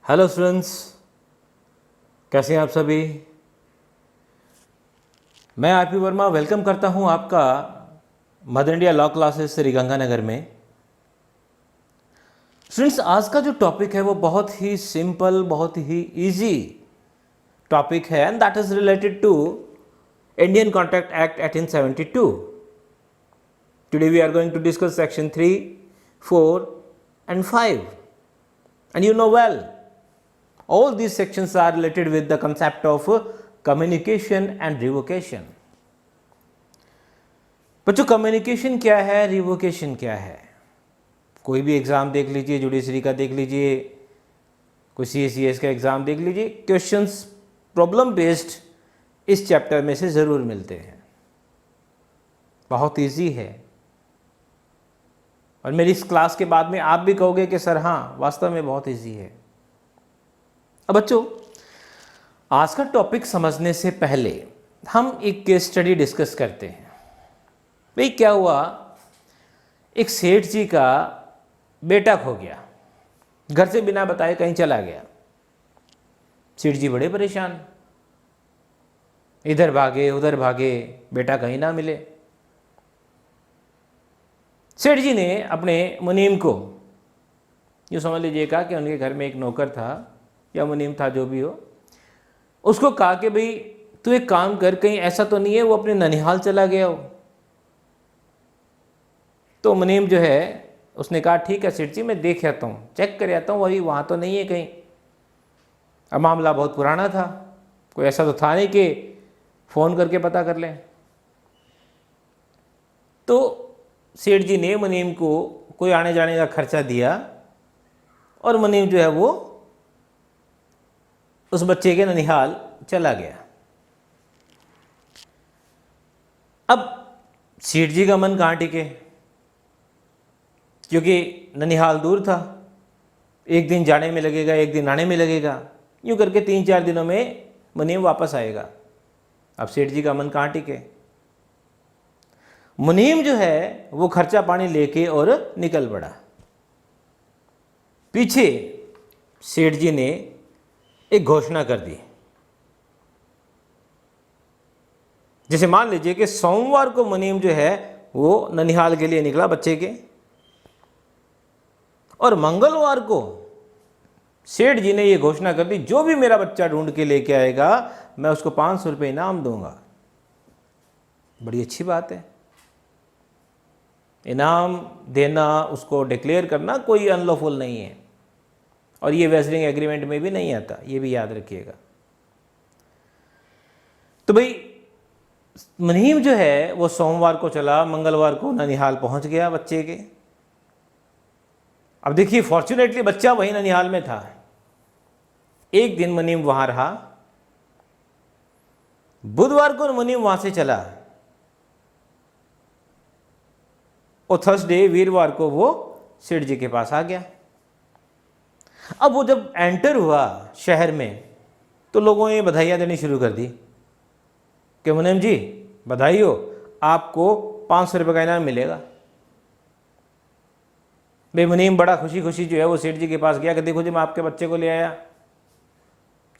Hello students, कैसे हैं आप सभी। मैं आरपी वर्मा वेलकम करता हूं आपका mother India law classes Sriganganagar में। स्टूडेंट्स, आज का जो टॉपिक है वो बहुत ही सिंपल, बहुत ही इजी टॉपिक है and that is related to Indian contract act 1872। Today we are going to discuss section 3, 4 and 5, and you know well all these sections are related with the concept of communication and revocation. बच्चों, communication क्या है, revocation क्या है। कोई भी exam देख लीजिए, judiciary का देख लीजिए, कोई CACS का एग्ज़ाम देख लीजिए, क्वेश्चंस प्रॉब्लम बेस्ड इस चैप्टर में से ज़रूर मिलते हैं। बहुत इजी है और मेरी इस क्लास के बाद में आप भी कहोगे कि सर हाँ, वास्तव में बहुत इजी है। अब बच्चों, आज का टॉपिक समझने से पहले हम एक केस स्टडी डिस्कस करते हैं। भाई क्या हुआ, एक सेठ जी का बेटा खो गया, घर से बिना बताए कहीं चला गया। सेठ जी बड़े परेशान, इधर भागे उधर भागे, बेटा कहीं ना मिले। सेठ जी ने अपने मुनीम को, यूँ समझ लीजिएगा कि उनके घर में एक नौकर था या मुनीम था, जो भी हो, उसको कहा कि भाई तू एक काम कर, कहीं ऐसा तो नहीं है वो अपने ननिहाल चला गया हो। तो मुनीम जो है उसने कहा ठीक है सेठ जी, मैं देख आता हूँ, चेक कर आता हूँ, वही वहाँ तो नहीं है कहीं। अब मामला बहुत पुराना था, कोई ऐसा तो था नहीं कि फ़ोन करके पता कर लें। तो सेठ जी ने मुनीम को कोई आने जाने का खर्चा दिया और मुनीम जो है वो उस बच्चे के ननिहाल चला गया। अब सेठ जी का मन कहाँ टिके, क्योंकि ननिहाल दूर था, एक दिन जाने में लगेगा, एक दिन आने में लगेगा, यूँ करके 3-4 दिनों में मुनीम वापस आएगा। अब सेठ जी का मन कहाँ टिके। मुनीम जो है वो खर्चा पानी लेके और निकल पड़ा। पीछे सेठ जी ने एक घोषणा कर दी, जैसे मान लीजिए कि सोमवार को मुनीम जो है वो ननिहाल के लिए निकला बच्चे के, और मंगलवार को सेठ जी ने ये घोषणा कर दी, जो भी मेरा बच्चा ढूंढ के लेके आएगा मैं उसको 500 रुपये इनाम दूंगा। बड़ी अच्छी बात है। इनाम देना, उसको डिक्लेयर करना कोई अनलॉफुल नहीं है, और ये वेस्टिंग एग्रीमेंट में भी नहीं आता, ये भी याद रखिएगा। तो भाई मुनीम जो है वो सोमवार को चला, मंगलवार को ननिहाल पहुंच गया बच्चे के। अब देखिए, फॉर्चुनेटली बच्चा वही ननिहाल में था। एक दिन मुनीम वहां रहा, बुधवार को मुनीम वहां से चला, और थर्सडे वीरवार को वो सेठ जी के पास आ गया। अब वो जब एंटर हुआ शहर में तो लोगों ने बधाइयाँ देनी शुरू कर दी कि मुनीम जी बधाई हो, आपको 500 रुपये का इनाम मिलेगा। भाई मुनीम बड़ा खुशी खुशी जो है वो सेठ जी के पास गया कि देखो जी मैं आपके बच्चे को ले आया।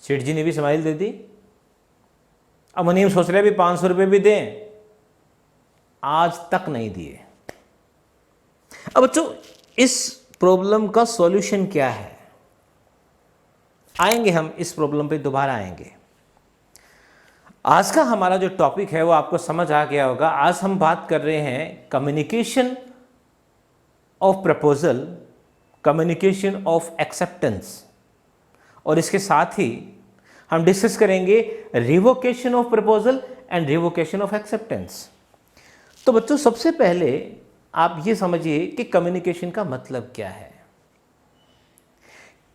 सेठ जी ने भी स्माइल दे दी। अब मुनीम सोच रहे भी 500 रुपये भी दें, आज तक नहीं दिए। अब बच्चों, इस प्रॉब्लम का सॉल्यूशन क्या है, आएंगे हम इस प्रॉब्लम पे, दोबारा आएंगे। आज का हमारा जो टॉपिक है वो आपको समझ आ गया होगा। आज हम बात कर रहे हैं communication of proposal, communication of acceptance, और इसके साथ ही हम डिस्कस करेंगे revocation of proposal and revocation of acceptance. तो बच्चों, सबसे पहले आप ये समझिए कि कम्युनिकेशन का मतलब क्या है।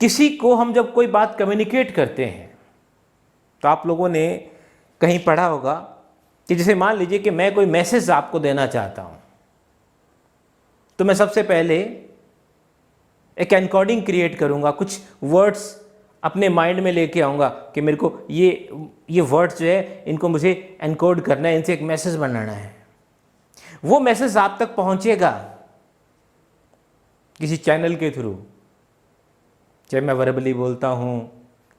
किसी को हम जब कोई बात कम्युनिकेट करते हैं तो आप लोगों ने कहीं पढ़ा होगा कि जैसे मान लीजिए कि मैं कोई मैसेज आपको देना चाहता हूं, तो मैं सबसे पहले एक एनकोडिंग क्रिएट करूंगा, कुछ वर्ड्स अपने माइंड में लेके आऊंगा कि मेरे को ये वर्ड्स जो है इनको मुझे एनकोड करना है, इनसे एक मैसेज बनाना है। वो मैसेज आप तक पहुंचेगा किसी चैनल के थ्रू, चाहे मैं वर्बली बोलता हूँ,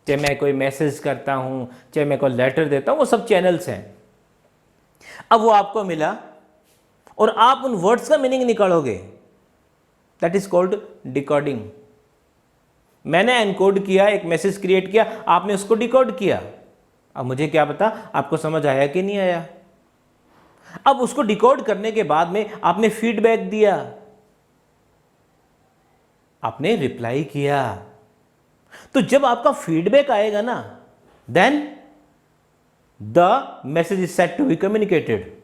चाहे मैं कोई मैसेज करता हूँ, चाहे मैं कोई लेटर देता हूँ, वो सब चैनल्स हैं। अब वो आपको मिला और आप उन वर्ड्स का मीनिंग निकालोगे, दैट इज कॉल्ड डिकोडिंग। मैंने एनकोड किया, एक मैसेज क्रिएट किया, आपने उसको डिकोड किया। अब मुझे क्या पता आपको समझ आया कि नहीं आया। अब उसको डिकोड करने के बाद में आपने फीडबैक दिया, आपने रिप्लाई किया। तो जब आपका फीडबैक आएगा ना, then the message is set to be communicated.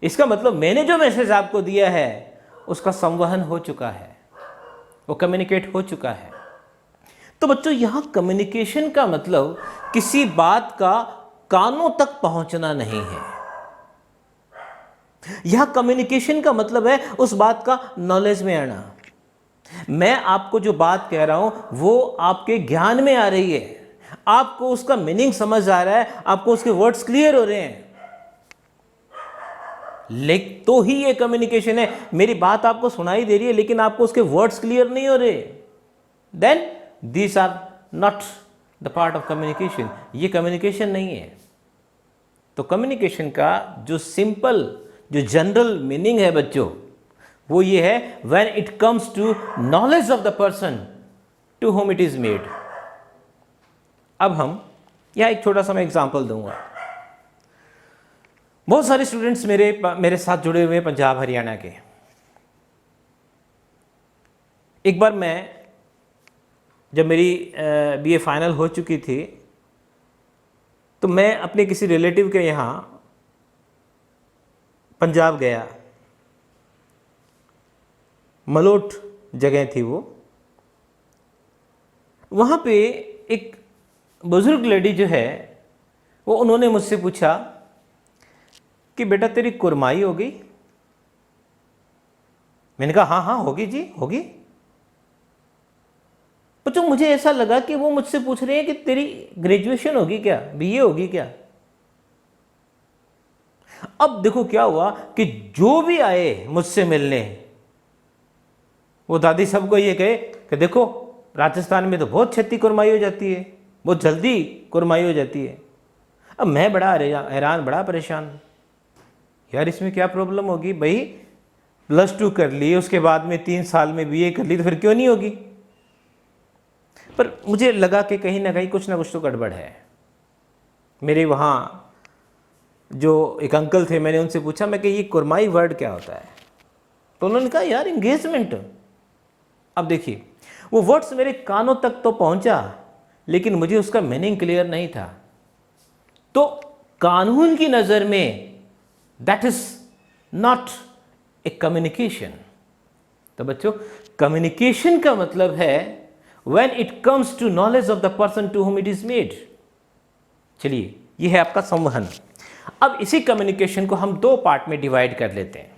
इसका मतलब मैंने जो मैसेज आपको दिया है उसका संवहन हो चुका है, वो कम्युनिकेट हो चुका है। तो बच्चों, यहां कम्युनिकेशन का मतलब किसी बात का कानों तक पहुंचना नहीं है। यहां कम्युनिकेशन का मतलब है उस बात का नॉलेज में आना। मैं आपको जो बात कह रहा हूं वो आपके ज्ञान में आ रही है, आपको उसका मीनिंग समझ आ रहा है, आपको उसके वर्ड्स क्लियर हो रहे हैं, लेकिन तो ही ये कम्युनिकेशन है। मेरी बात आपको सुनाई दे रही है लेकिन आपको उसके वर्ड्स क्लियर नहीं हो रहे, then these are not the part of communication. ये कम्युनिकेशन नहीं है। तो कम्युनिकेशन का जो सिंपल, जो जनरल मीनिंग है बच्चों, वो ये है, when it comes to knowledge of the person to whom it is made. अब हम यहां एक छोटा सा मैं एग्जांपल दूंगा। बहुत सारे स्टूडेंट्स मेरे साथ जुड़े हुए हैं पंजाब हरियाणा के। एक बार मैं, जब मेरी बीए फाइनल हो चुकी थी, तो मैं अपने किसी रिलेटिव के यहाँ पंजाब गया। मलोट जगह थी वो। वहाँ पे एक बुजुर्ग लेडी जो है वो, उन्होंने मुझसे पूछा कि बेटा तेरी कुरमाई होगी? मैंने कहा हाँ हाँ होगी जी, होगी। तो मुझे ऐसा लगा कि वो मुझसे पूछ रहे हैं कि तेरी ग्रेजुएशन होगी क्या, बीए होगी क्या। अब देखो क्या हुआ कि जो भी आए मुझसे मिलने, वो दादी सबको ये कहे कि देखो राजस्थान में तो बहुत छेती कुरमाई हो जाती है, बहुत जल्दी कुरमाई हो जाती है। अब मैं बड़ा हैरान, बड़ा परेशान, यार इसमें क्या प्रॉब्लम होगी भाई, +2 कर ली, उसके बाद में 3 साल में बीए कर ली, तो फिर क्यों नहीं होगी। पर मुझे लगा कि कहीं ना कुछ तो गड़बड़ है। मेरे वहाँ जो एक अंकल थे, मैंने उनसे पूछा, मैं कि ये कुरमाई वर्ड क्या होता है। तो उन्होंने कहा यार इंगेजमेंट। अब देखिए, वो वर्ड्स मेरे कानों तक तो पहुंचा लेकिन मुझे उसका मीनिंग क्लियर नहीं था। तो कानून की नज़र में that is not a communication. तो बच्चों, कम्युनिकेशन का मतलब है when it comes to knowledge of the person to whom it is made। चलिए, यह है आपका संवहन। अब इसी कम्युनिकेशन को हम 2 पार्ट में डिवाइड कर लेते हैं।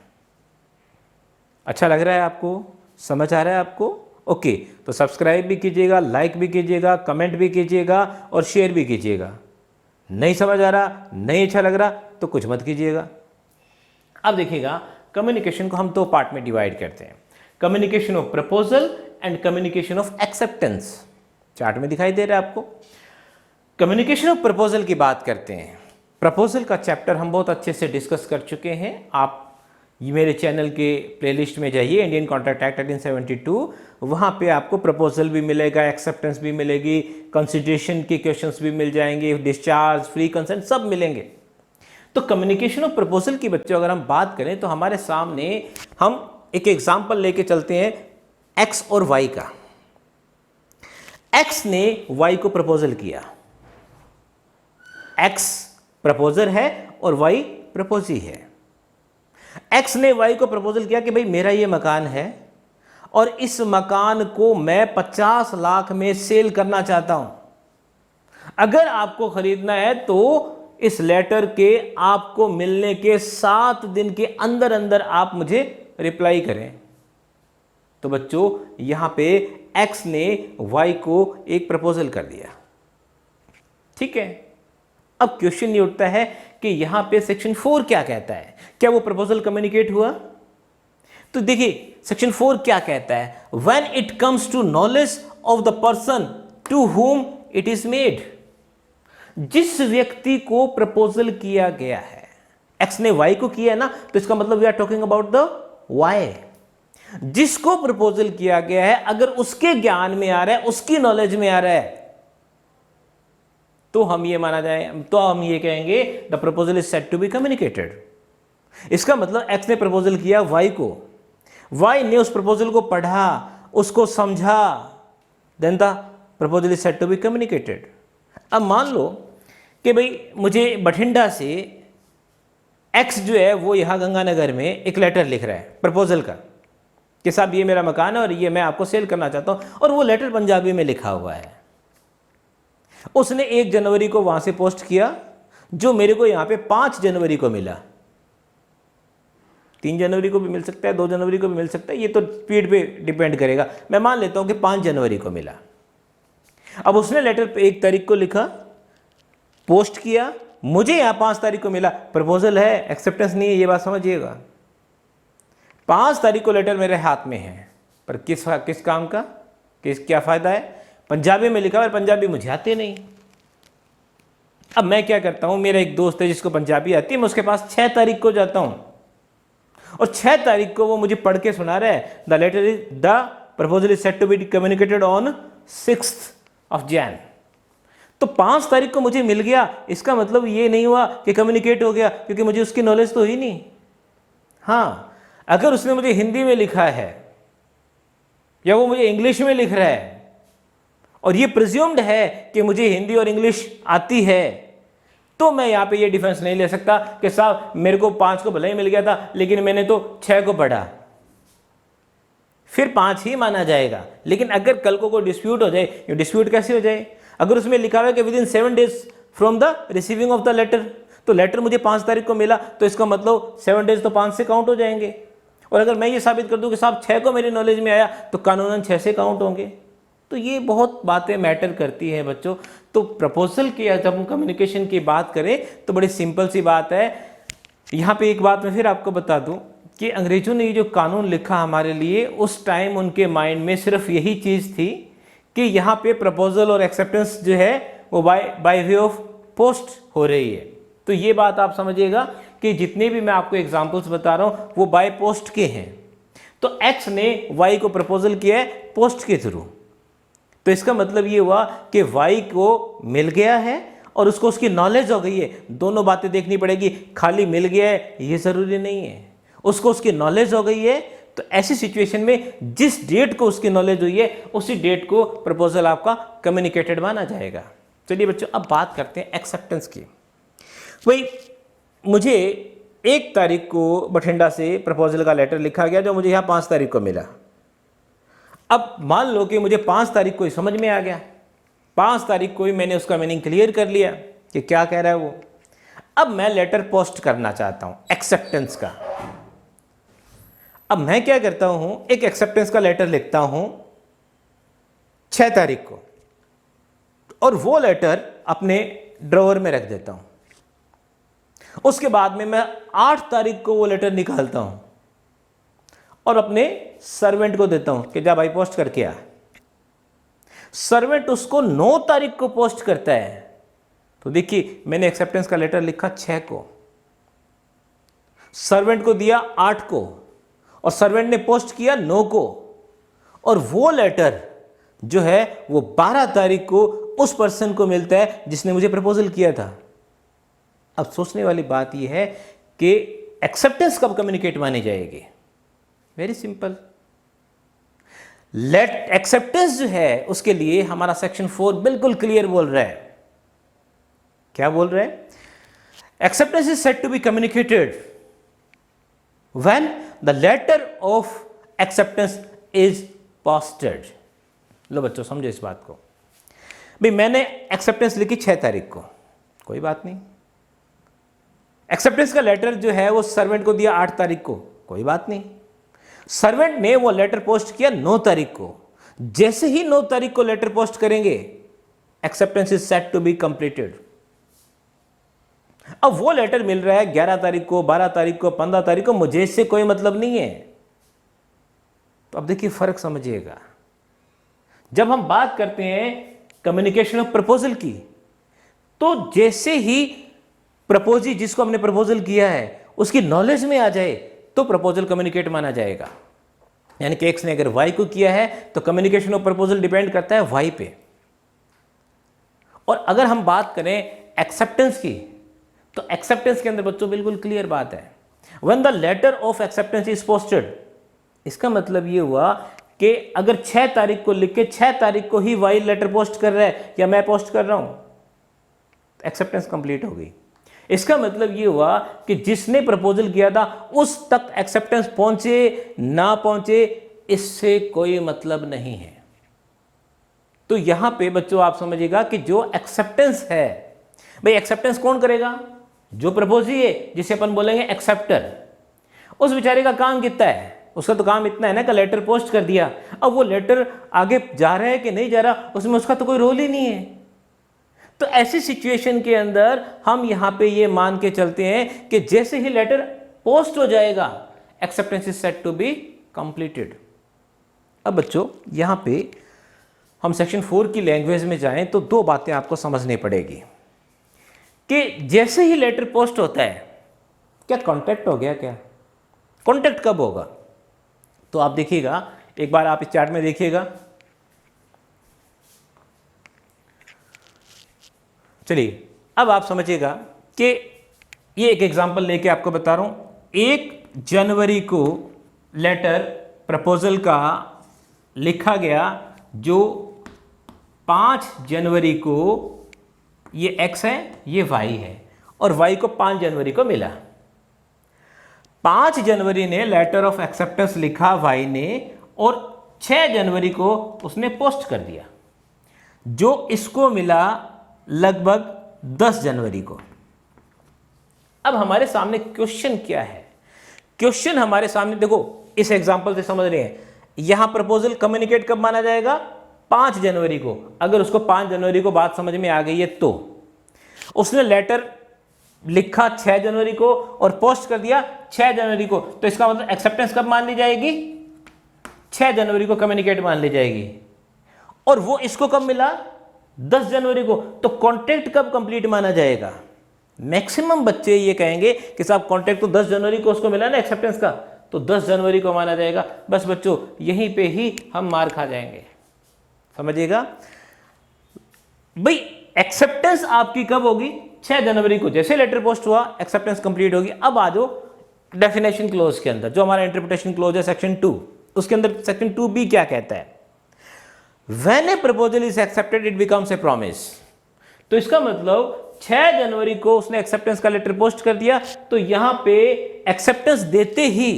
अच्छा लग रहा है आपको, समझ आ रहा है आपको? ओके, तो सब्सक्राइब भी कीजिएगा, लाइक भी कीजिएगा, कमेंट भी कीजिएगा और शेयर भी कीजिएगा। नहीं समझ आ रहा, नहीं अच्छा लग रहा तो कुछ मत कीजिएगा। अब देखिएगा, कम्युनिकेशन को हम 2 पार्ट में डिवाइड करते हैं, communication of proposal and communication of acceptance. Chart में दिखाई दे रहा है आपको। कम्युनिकेशन ऑफ प्रपोजल की बात करते हैं। प्रपोजल का चैप्टर हम बहुत अच्छे से डिस्कस कर चुके हैं। आप मेरे चैनल के प्लेलिस्ट में जाइए, इंडियन कॉन्ट्रैक्ट एक्ट 1872, वहाँ पे आपको प्रपोजल भी मिलेगा, एक्सेप्टेंस भी मिलेगी, कंसिडरेशन के क्वेश्चंस भी मिल जाएंगे, डिस्चार्ज, फ्री कंसेंट सब मिलेंगे। तो कम्युनिकेशन ऑफ प्रपोजल की बच्चों अगर हम बात करें तो हमारे सामने हम एक एग्जाम्पल लेके चलते हैं एक्स और वाई का। एक्स ने वाई को प्रपोजल किया। एक्स प्रपोजर है और वाई प्रपोजी है। एक्स ने वाई को प्रपोजल किया कि भाई मेरा ये मकान है और इस मकान को मैं 50 लाख में सेल करना चाहता हूं। अगर आपको खरीदना है तो इस लेटर के आपको मिलने के 7 दिन के अंदर अंदर आप मुझे रिप्लाई करें। तो बच्चों, यहां पे एक्स ने वाई को एक प्रपोजल कर दिया। ठीक है, अब क्वेश्चन ये उठता है कि यहां पे सेक्शन 4 क्या कहता है? क्या वो प्रपोजल कम्युनिकेट हुआ? तो देखिए सेक्शन 4 क्या कहता है, when it comes to knowledge of the person to whom it is made. जिस व्यक्ति को प्रपोजल किया गया है, एक्स ने वाई को किया है ना, तो इसका मतलब we are talking about the Y. जिसको प्रपोजल किया गया है अगर उसके ज्ञान में आ रहा है, उसकी नॉलेज में आ रहा है, तो हम ये माना जाए, तो हम ये कहेंगे the proposal is said to be communicated. इसका मतलब एक्स ने प्रपोजल किया वाई को, वाई ने उस प्रपोजल को पढ़ा, उसको समझा, then the proposal is said to be communicated. अब मान लो कि भाई मुझे बठिंडा से एक्स जो है वो यहाँ गंगानगर में एक लेटर लिख रहा है प्रपोजल का कि साहब ये मेरा मकान है और ये मैं आपको सेल करना चाहता हूँ, और वो लेटर पंजाबी में लिखा हुआ है। उसने 1 जनवरी को वहां से पोस्ट किया, जो मेरे को यहाँ पे 5 जनवरी को मिला। 3 जनवरी को भी मिल सकता है, 2 जनवरी को भी मिल सकता है, ये तो स्पीड पे डिपेंड करेगा। मैं मान लेता हूँ कि 5 जनवरी को मिला। अब उसने लेटर 1 तारीख को लिखा, पोस्ट किया, मुझे यहाँ 5 तारीख को मिला। प्रपोजल है, एक्सेप्टेंस नहीं है, ये बात समझिएगा। 5 तारीख को लेटर मेरे हाथ में है, पर किस काम का, क्या फ़ायदा है? पंजाबी में लिखा है, पंजाबी मुझे आती नहीं। अब मैं क्या करता हूँ, मेरा एक दोस्त है जिसको पंजाबी आती है, मैं उसके पास 6 तारीख को जाता हूँ और 6 तारीख को वो मुझे पढ़ के सुना रहा है, the letter is the proposal is said to be communicated on 6th of Jan। तो 5 तारीख को मुझे मिल गया, इसका मतलब ये नहीं हुआ कि कम्युनिकेट हो गया, क्योंकि मुझे उसकी नॉलेज तो हुई नहीं। हाँ, अगर उसने मुझे हिंदी में लिखा है या वो मुझे इंग्लिश में लिख रहा है और ये प्रिज्यूम्ड है कि मुझे हिंदी और इंग्लिश आती है, तो मैं यहाँ पे ये डिफेंस नहीं ले सकता कि साहब मेरे को 5 को भले ही मिल गया था लेकिन मैंने तो 6 को पढ़ा, फिर 5 ही माना जाएगा। लेकिन अगर कल को कोई डिस्प्यूट हो जाए, ये डिस्प्यूट कैसे हो जाए? अगर उसमें लिखा हुआ है कि within 7 days from the receiving of the letter, तो लेटर मुझे 5 तारीख को मिला, तो इसका मतलब 7 डेज तो 5 से काउंट हो जाएंगे। और अगर मैं ये साबित कर दूं कि साहब 6 को मेरी नॉलेज में आया, तो कानूनन 6 से काउंट होंगे। तो ये बहुत बातें मैटर करती हैं बच्चों। तो प्रपोजल की जब हम कम्युनिकेशन की बात करें तो बड़ी सिंपल सी बात है। यहाँ पे एक बात मैं फिर आपको बता दूं कि अंग्रेजों ने ये जो कानून लिखा हमारे लिए, उस टाइम उनके माइंड में सिर्फ यही चीज़ थी कि यहाँ पे प्रपोजल और एक्सेप्टेंस जो है वो बाय वे ऑफ पोस्ट हो रही है। तो ये बात आप समझिएगा कि जितने भी मैं आपको एग्जांपल्स बता रहा हूँ वो बाय पोस्ट के हैं। तो एक्स ने वाई को प्रपोजल किया है पोस्ट के थ्रू, तो इसका मतलब ये हुआ कि वाई को मिल गया है और उसको उसकी नॉलेज हो गई है। दोनों बातें देखनी पड़ेगी, खाली मिल गया है ये ज़रूरी नहीं है, उसको उसकी नॉलेज हो गई है। तो ऐसी सिचुएशन में जिस डेट को उसकी नॉलेज हुई है उसी डेट को प्रपोजल आपका कम्युनिकेटेड माना जाएगा। चलिए बच्चों, अब बात करते हैं एक्सेप्टेंस की। भाई मुझे 1 तारीख को बठिंडा से प्रपोजल का लेटर लिखा गया, जो मुझे यहाँ 5 तारीख को मिला। अब मान लो कि मुझे 5 तारीख को ही समझ में आ गया, 5 तारीख को ही मैंने उसका मीनिंग क्लियर कर लिया कि क्या कह रहा है वो। अब मैं लेटर पोस्ट करना चाहता हूँ एक्सेप्टेंस का। अब मैं क्या करता हूँ, एक एक्सेप्टेंस का लेटर लिखता हूँ 6 तारीख को, और वो लेटर अपने ड्रॉवर में रख देता हूँ। उसके बाद में मैं 8 तारीख को वो लेटर निकालता हूँ और अपने सर्वेंट को देता हूँ कि जा भाई पोस्ट करके आ। सर्वेंट उसको 9 तारीख को पोस्ट करता है। तो देखिए मैंने एक्सेप्टेंस का लेटर लिखा 6 को, सर्वेंट को दिया 8 को, और सर्वेंट ने पोस्ट किया 9 को, और वो लेटर जो है वो 12 तारीख को उस पर्सन को मिलता है जिसने मुझे प्रपोजल किया था। अब सोचने वाली बात यह है कि एक्सेप्टेंस कब कम्युनिकेट मानी जाएगी? वेरी सिंपल, लेट एक्सेप्टेंस जो है उसके लिए हमारा सेक्शन 4 बिल्कुल क्लियर बोल रहा है। क्या बोल रहा है? Acceptance is said to be communicated when the letter of acceptance is posted. लो बच्चों समझो इस बात को। भाई मैंने एक्सेप्टेंस लिखी 6 तारीख को, कोई बात नहीं। एक्सेप्टेंस का लेटर जो है वो सर्वेंट को दिया 8 तारीख को, कोई बात नहीं। सर्वेंट ने वो लेटर पोस्ट किया 9 तारीख को। जैसे ही 9 तारीख को लेटर पोस्ट करेंगे, acceptance is set to be completed. अब वो लेटर मिल रहा है 11 तारीख को, 12 तारीख को, 15 तारीख को, मुझे इससे कोई मतलब नहीं है। तो अब देखिए फर्क समझिएगा। जब हम बात करते हैं कम्युनिकेशन ऑफ प्रपोजल की, तो जैसे ही प्रपोजी जिसको हमने प्रपोजल किया है उसकी नॉलेज में आ जाए तो प्रपोजल कम्युनिकेट माना जाएगा। यानी कि एक्स ने अगर वाई को किया है तो कम्युनिकेशन ऑफ प्रपोजल डिपेंड करता है वाई पे। और अगर हम बात करें एक्सेप्टेंस की, तो एक्सेप्टेंस के अंदर बच्चों बिल्कुल क्लियर बात है, when the letter of acceptance is posted, इसका मतलब ये हुआ कि अगर 6 तारीख को लिख के 6 तारीख को ही वाई लेटर पोस्ट कर रहा है या मैं पोस्ट कर रहा हूं, एक्सेप्टेंस कंप्लीट हो गई। इसका मतलब ये हुआ कि जिसने प्रपोजल किया था उस तक एक्सेप्टेंस पहुंचे ना पहुंचे इससे कोई मतलब नहीं है। तो यहां पे बच्चों आप समझिएगा कि जो एक्सेप्टेंस है, भाई एक्सेप्टेंस कौन करेगा? जो प्रपोजी है, जिसे अपन बोलेंगे एक्सेप्टर। उस बेचारे का काम कितना है? उसका तो काम इतना है ना कि लेटर पोस्ट कर दिया। अब वो लेटर आगे जा रहा है कि नहीं जा रहा, उसमें उसका तो कोई रोल ही नहीं है। तो ऐसी सिचुएशन के अंदर हम यहां पे ये मान के चलते हैं कि जैसे ही लेटर पोस्ट हो जाएगा acceptance is set to be completed. अब बच्चों यहां पे हम सेक्शन 4 की लैंग्वेज में जाएं तो 2 बातें आपको समझनी पड़ेगी कि जैसे ही लेटर पोस्ट होता है, क्या कॉन्टैक्ट हो गया? क्या कॉन्टैक्ट कब होगा? तो आप देखिएगा, एक बार आप इस चार्ट में देखिएगा। चलिए अब आप समझिएगा कि ये एक एग्जांपल लेके आपको बता रहा हूं। 1 जनवरी को लेटर प्रपोजल का लिखा गया, जो 5 जनवरी को, ये x है ये y है, और y को 5 जनवरी को मिला। 5 जनवरी ने लेटर ऑफ एक्सेप्टेंस लिखा y ने, और 6 जनवरी को उसने पोस्ट कर दिया। जो इसको मिला लगभग 10 जनवरी को। अब हमारे सामने क्वेश्चन क्या है? क्वेश्चन हमारे सामने देखो, इस एग्जांपल से समझ रहे हैं, यहां प्रपोजल कम्युनिकेट कब माना जाएगा? 5 जनवरी को। अगर उसको 5 जनवरी को बात समझ में आ गई है तो उसने लेटर लिखा 6 जनवरी को और पोस्ट कर दिया 6 जनवरी को, तो इसका मतलब एक्सेप्टेंस कब मान ली जाएगी? 6 जनवरी को कम्युनिकेट मान ली जाएगी। और वो इसको कब मिला? 10 जनवरी को। तो कॉन्ट्रैक्ट कब कंप्लीट माना जाएगा? मैक्सिमम बच्चे ये कहेंगे कि साहब कॉन्ट्रैक्ट तो 10 जनवरी को उसको मिला ना एक्सेप्टेंस का, तो 10 जनवरी को माना जाएगा। बस बच्चों यहीं पे ही हम मार खा जाएंगे, समझिएगा। भाई एक्सेप्टेंस आपकी कब होगी? 6 जनवरी को। जैसे लेटर पोस्ट हुआ एक्सेप्टेंस कंप्लीट होगी। अब आ जाओ डेफिनेशन क्लोज के अंदर, जो हमारा इंटरप्रिटेशन क्लोज है सेक्शन 2, उसके अंदर सेक्शन 2B क्या कहता है? When a proposal is accepted, it becomes a promise. तो इसका मतलब 6 जनवरी को उसने एक्सेप्टेंस का लेटर पोस्ट कर दिया, तो यहां पे एक्सेप्टेंस देते ही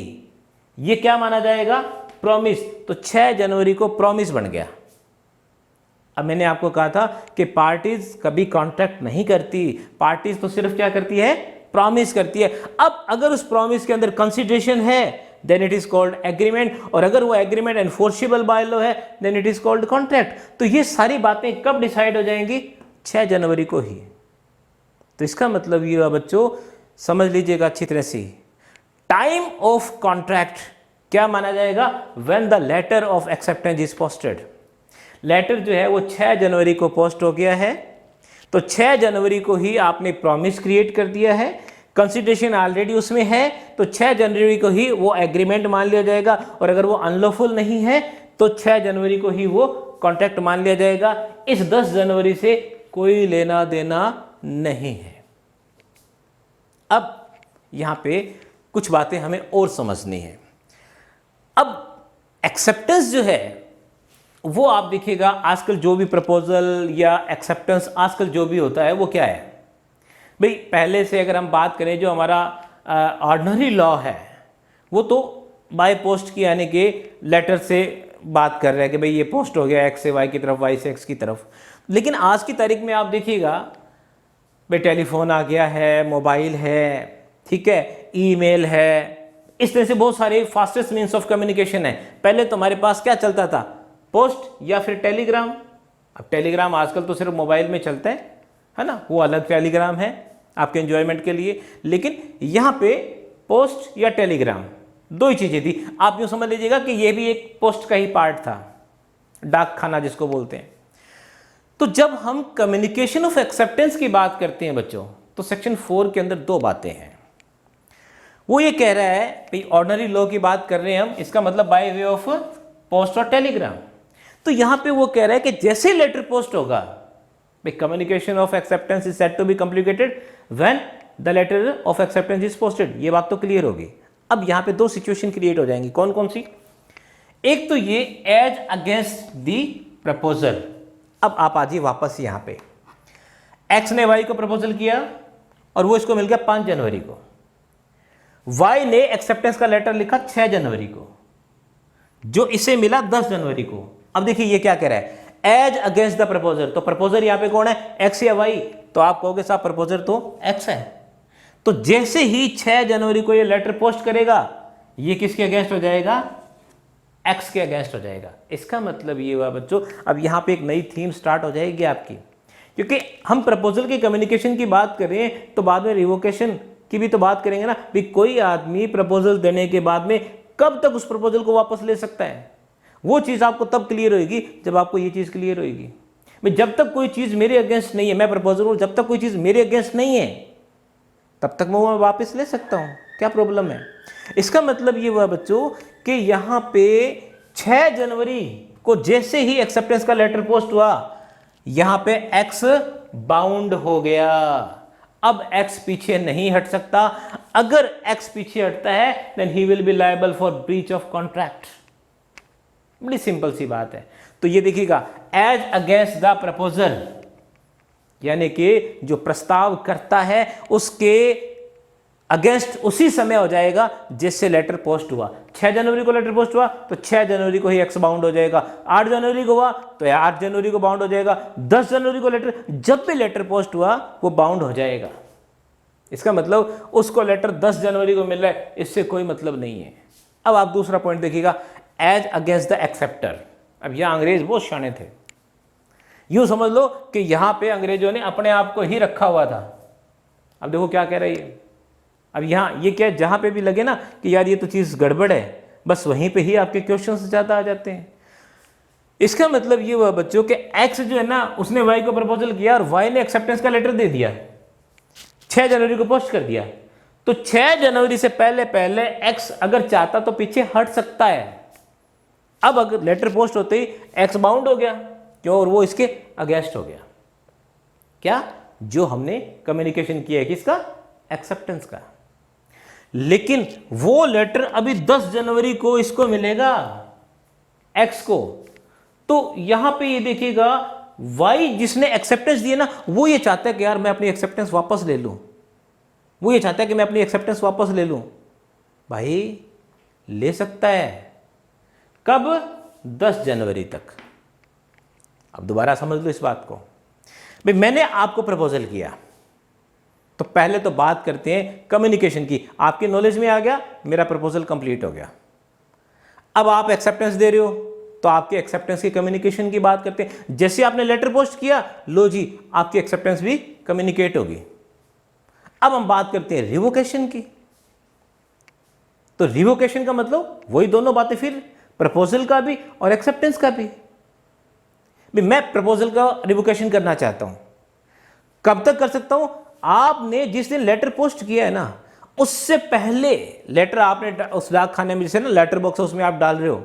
ये क्या माना जाएगा? प्रॉमिस। तो 6 जनवरी को प्रॉमिस बन गया। अब मैंने आपको कहा था कि पार्टीज कभी कॉन्ट्रैक्ट नहीं करती, पार्टीज तो सिर्फ क्या करती है? प्रॉमिस करती है। अब अगर उस प्रॉमिस के अंदर कंसिडरेशन है then it is called agreement, और अगर वो एग्रीमेंट एनफोर्सेबल बाय लॉ है then it is called contract. तो ये सारी बातें कब डिसाइड हो जाएंगी? 6 जनवरी को ही। तो इसका मतलब ये हुआ बच्चों, समझ लीजिएगा अच्छी तरह से, टाइम ऑफ कॉन्ट्रैक्ट क्या माना जाएगा? When the letter of acceptance is posted. Letter जो है वो 6 जनवरी को पोस्ट हो गया है, तो 6 जनवरी को ही आपने प्रॉमिस क्रिएट कर दिया है, कंसिडरेशन ऑलरेडी उसमें है, तो 6 जनवरी को ही वो एग्रीमेंट मान लिया जाएगा। और अगर वो अनलॉफुल नहीं है तो 6 जनवरी को ही वो कॉन्ट्रैक्ट मान लिया जाएगा। इस 10 जनवरी से कोई लेना देना नहीं है। अब यहां पे कुछ बातें हमें और समझनी है। अब एक्सेप्टेंस जो है वो आप देखिएगा, आजकल जो भी प्रपोजल या एक्सेप्टेंस आजकल जो भी होता है वो क्या है भाई? पहले से अगर हम बात करें, जो हमारा ऑर्डिनरी लॉ है वो तो बाय पोस्ट की, यानी कि लेटर से बात कर रहे हैं कि भाई ये पोस्ट हो गया x से y की तरफ, y से x की तरफ। लेकिन आज की तारीख में आप देखिएगा भाई टेलीफोन आ गया है, मोबाइल है, ठीक है, ईमेल है, इस तरह से बहुत सारे फास्टेस्ट मीन्स ऑफ कम्युनिकेशन है। पहले तो हमारे पास क्या चलता था? पोस्ट या फिर टेलीग्राम। अब टेलीग्राम आजकल तो सिर्फ मोबाइल में चलता है ना, वो अलग टेलीग्राम है आपके एंजॉयमेंट के लिए। लेकिन यहाँ पे पोस्ट या टेलीग्राम, दो ही चीजें थी। आप यूं समझ लीजिएगा कि ये भी एक पोस्ट का ही पार्ट था, डाक खाना जिसको बोलते हैं। तो जब हम कम्युनिकेशन ऑफ एक्सेप्टेंस की बात करते हैं बच्चों, तो सेक्शन 4 के अंदर दो बातें हैं। वो ये कह रहा है भाई ऑर्डिनरी लॉ की बात कर रहे हैं हम, इसका मतलब बाय वे ऑफ पोस्ट और टेलीग्राम। तो यहां पे वो कह रहा है कि जैसे लेटर पोस्ट होगा, भाई communication of acceptance is said to be complicated when the letter of acceptance is posted. ये बात तो क्लियर होगी। अब यहां पे दो सिचुएशन क्रिएट हो जाएंगी। कौन कौन सी? एक तो ये एज अगेंस्ट दी प्रपोजल। अब आप आजिए वापस यहां पे, एक्स ने वाई को प्रपोजल किया और वो इसको मिल गया 5 जनवरी को। वाई ने एक्सेप्टेंस का लेटर लिखा 6 जनवरी को, जो इसे मिला 10 जनवरी को। अब देखिए ये क्या कह रहा है, एज अगेंस्ट द प्रपोजर। तो प्रपोजर यहां पे कौन है, एक्स या वाई? तो आप कहोगे साहब प्रपोजर तो एक्स है। तो जैसे ही 6 जनवरी को ये लेटर पोस्ट करेगा, ये किसके अगेंस्ट हो जाएगा? एक्स के अगेंस्ट हो जाएगा। इसका मतलब ये हुआ बच्चों, अब यहां पे एक नई थीम स्टार्ट हो जाएगी आपकी, क्योंकि हम प्रपोजल की कम्युनिकेशन की बात करें तो बाद में रिवोकेशन की भी तो बात करेंगे ना। भी कोई आदमी प्रपोजल देने के बाद में कब तक उस प्रपोजल को वापस ले सकता है? वो चीज़ आपको तब क्लियर होगी जब आपको ये चीज़ क्लियर होगी। मैं जब तक कोई चीज़ मेरे अगेंस्ट नहीं है, मैं प्रपोजल हूँ, जब तक कोई चीज़ मेरे अगेंस्ट नहीं है तब तक मैं वो वापस ले सकता हूँ। क्या प्रॉब्लम है? इसका मतलब ये हुआ बच्चों कि यहाँ पे 6 जनवरी को जैसे ही एक्सेप्टेंस का लेटर पोस्ट हुआ, यहाँ पे एक्स बाउंड हो गया। अब एक्स पीछे नहीं हट सकता। अगर एक्स पीछे हटता है then he will be liable for breach of contract. बड़ी सिंपल सी बात है। तो ये देखिएगा, एज अगेंस्ट द प्रपोजल, यानी कि जो प्रस्ताव करता है उसके अगेंस्ट उसी समय हो जाएगा जिससे लेटर पोस्ट हुआ। 6 जनवरी को लेटर पोस्ट हुआ तो 6 जनवरी को ही एक्स बाउंड हो जाएगा। 8 जनवरी को हुआ तो 8 जनवरी को बाउंड हो जाएगा। 10 जनवरी को लेटर, जब भी लेटर पोस्ट हुआ वो बाउंड हो जाएगा। इसका मतलब उसको लेटर 10 जनवरी को मिल रहा है, इससे कोई मतलब नहीं है। अब आप दूसरा पॉइंट देखिएगा, एज अगेंस्ट द एक्सेप्टर। अब यहां अंग्रेज बहुत शाने थे। यूं समझ लो कि यहां पे अंग्रेजों ने अपने आप को ही रखा हुआ था। अब देखो क्या कह रही है। अब यहाँ ये क्या, जहां पे भी लगे ना कि यार ये तो चीज़ गड़बड़ है, बस वहीं पे ही आपके क्वेश्चन ज़्यादा आ जाते हैं। इसका मतलब ये हुआ बच्चों कि एक्स जो है ना, उसने वाई को प्रपोजल किया और वाई ने एक्सेप्टेंस का लेटर दे दिया, 6 जनवरी को पोस्ट कर दिया। तो 6 जनवरी से पहले पहले एक्स अगर चाहता तो पीछे हट सकता है। अब अगर लेटर पोस्ट होते ही एक्स बाउंड हो गया, क्यों? और वो इसके अगेंस्ट हो गया। क्या? जो हमने कम्युनिकेशन किया है किसका? एक्सेप्टेंस का। लेकिन वो लेटर अभी 10 जनवरी को इसको मिलेगा, एक्स को। तो यहां पे ये देखिएगा, वाई जिसने एक्सेप्टेंस दिया ना, वो ये चाहता है कि यार मैं अपनी एक्सेप्टेंस वापस ले लूं। वो ये चाहता है कि मैं अपनी एक्सेप्टेंस वापस ले लूं। भाई ले सकता है, कब? 10 जनवरी तक। अब दोबारा समझ लो इस बात को। भाई मैंने आपको प्रपोजल किया, तो पहले तो बात करते हैं कम्युनिकेशन की। आपकी नॉलेज में आ गया, मेरा प्रपोजल कंप्लीट हो गया। अब आप एक्सेप्टेंस दे रहे हो तो आपके एक्सेप्टेंस की कम्युनिकेशन की बात करते हैं। जैसे आपने लेटर पोस्ट किया, लो जी आपकी एक्सेप्टेंस भी कम्युनिकेट होगी। अब हम बात करते हैं रिवोकेशन की। तो रिवोकेशन का मतलब वही दोनों बातें, फिर प्रपोजल का भी और एक्सेप्टेंस का भी। मैं प्रपोजल का रिवोकेशन करना चाहता हूं, कब तक कर सकता हूं? आपने जिस दिन लेटर पोस्ट किया है ना, उससे पहले लेटर आपने उस डाक खाने में, जैसे ना लेटर बॉक्स है उसमें आप डाल रहे हो,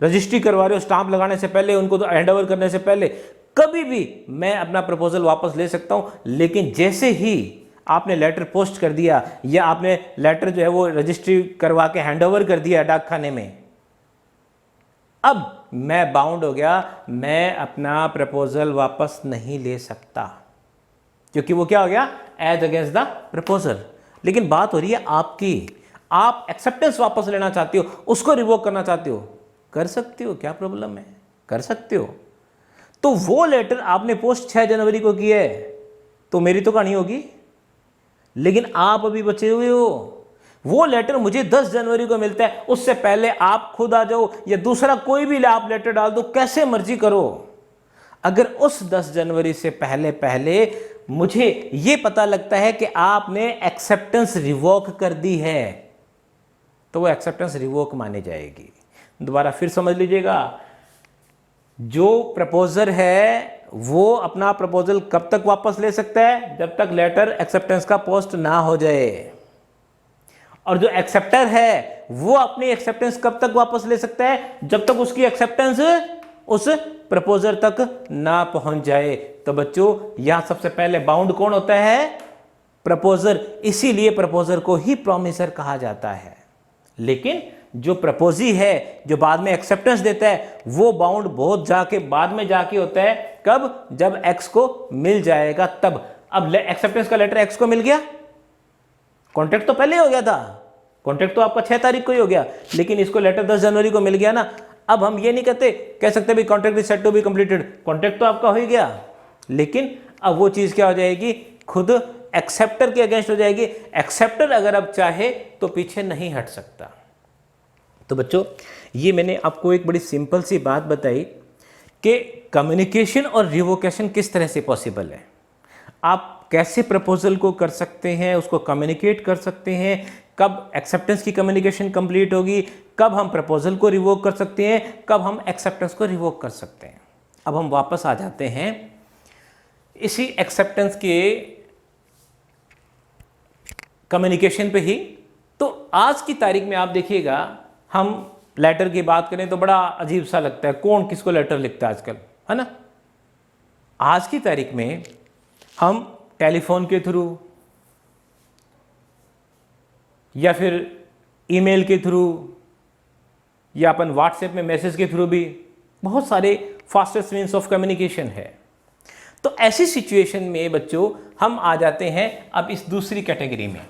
रजिस्ट्री करवा रहे हो, स्टाम्प लगाने से पहले, उनको तो हैंड ओवर करने से पहले, कभी भी मैं अपना प्रपोजल वापस ले सकता हूं। लेकिन जैसे ही आपने लेटर पोस्ट कर दिया या आपने लेटर जो है वो रजिस्ट्री करवा के हैंड ओवर कर दिया डाक खाने में, अब मैं बाउंड हो गया, मैं अपना प्रपोजल वापस नहीं ले सकता, क्योंकि वो क्या हो गया? As against the proposal. लेकिन बात हो रही है आपकी, आप एक्सेप्टेंस वापस लेना चाहते हो, उसको रिवोक करना चाहते हो, कर सकते हो। क्या प्रॉब्लम है? कर सकते हो। तो वो लेटर आपने पोस्ट 6 जनवरी को किया है, तो मेरी तो कहानी होगी। लेकिन आप अभी बचे हुए हो, वो लेटर मुझे 10 जनवरी को मिलता है, उससे पहले आप खुद आ जाओ या दूसरा कोई भी आप लेटर डाल दो, कैसे मर्जी करो। अगर उस 10 जनवरी से पहले पहले मुझे ये पता लगता है कि आपने एक्सेप्टेंस रिवोक कर दी है, तो वो एक्सेप्टेंस रिवोक मानी जाएगी। दोबारा फिर समझ लीजिएगा, जो प्रपोजर है वो अपना प्रपोजल कब तक वापस ले सकता है? जब तक लेटर एक्सेप्टेंस का पोस्ट ना हो जाए। और जो एक्सेप्टर है वो अपनी एक्सेप्टेंस कब तक वापस ले सकता है? जब तक उसकी एक्सेप्टेंस उस प्रपोजर तक ना पहुंच जाए। तो बच्चों यहां सबसे पहले बाउंड कौन होता है? प्रपोजर। इसीलिए प्रपोजर को ही प्रॉमिसर कहा जाता है। लेकिन जो प्रपोजी है, जो बाद में एक्सेप्टेंस देता है, वो बाउंड बहुत जाके बाद में जाके होता है। कब? जब एक्स को मिल जाएगा तब। अब एक्सेप्टेंस का लेटर एक्स को मिल गया, कॉन्ट्रैक्ट तो पहले हो गया था, कॉन्ट्रैक्ट तो आपका 6 तारीख को ही हो गया, लेकिन इसको लेटर 10 जनवरी को मिल गया ना। अब हम ये नहीं कह सकते भी contract is set to be completed, contract तो आपका हो ही गया, लेकिन अब वो चीज क्या हो जाएगी? खुद एक्सेप्टर के अगेंस्ट हो जाएगी। एक्सेप्टर अगर अब चाहे तो पीछे नहीं हट सकता। तो बच्चों ये मैंने आपको एक बड़ी सिंपल सी बात बताई कि कम्युनिकेशन और रिवोकेशन किस तरह से पॉसिबल है। आप कैसे प्रपोजल को कर सकते हैं, उसको कम्युनिकेट कर सकते हैं, कब एक्सेप्टेंस की कम्युनिकेशन कंप्लीट होगी, कब हम प्रपोजल को रिवोक कर सकते हैं, कब हम एक्सेप्टेंस को रिवोक कर सकते हैं। अब हम वापस आ जाते हैं इसी एक्सेप्टेंस के कम्युनिकेशन पे ही। तो आज की तारीख में आप देखिएगा, हम लेटर की बात करें तो बड़ा अजीब सा लगता है, कौन किसको लेटर लिखता है आजकल, है ना। आज की तारीख में हम टेलीफोन के थ्रू या फिर ईमेल के थ्रू या अपन व्हाट्सएप में मैसेज के थ्रू भी बहुत सारे फास्टेस्ट मीन्स ऑफ कम्युनिकेशन है। तो ऐसी सिचुएशन में बच्चों हम आ जाते हैं अब इस दूसरी कैटेगरी में।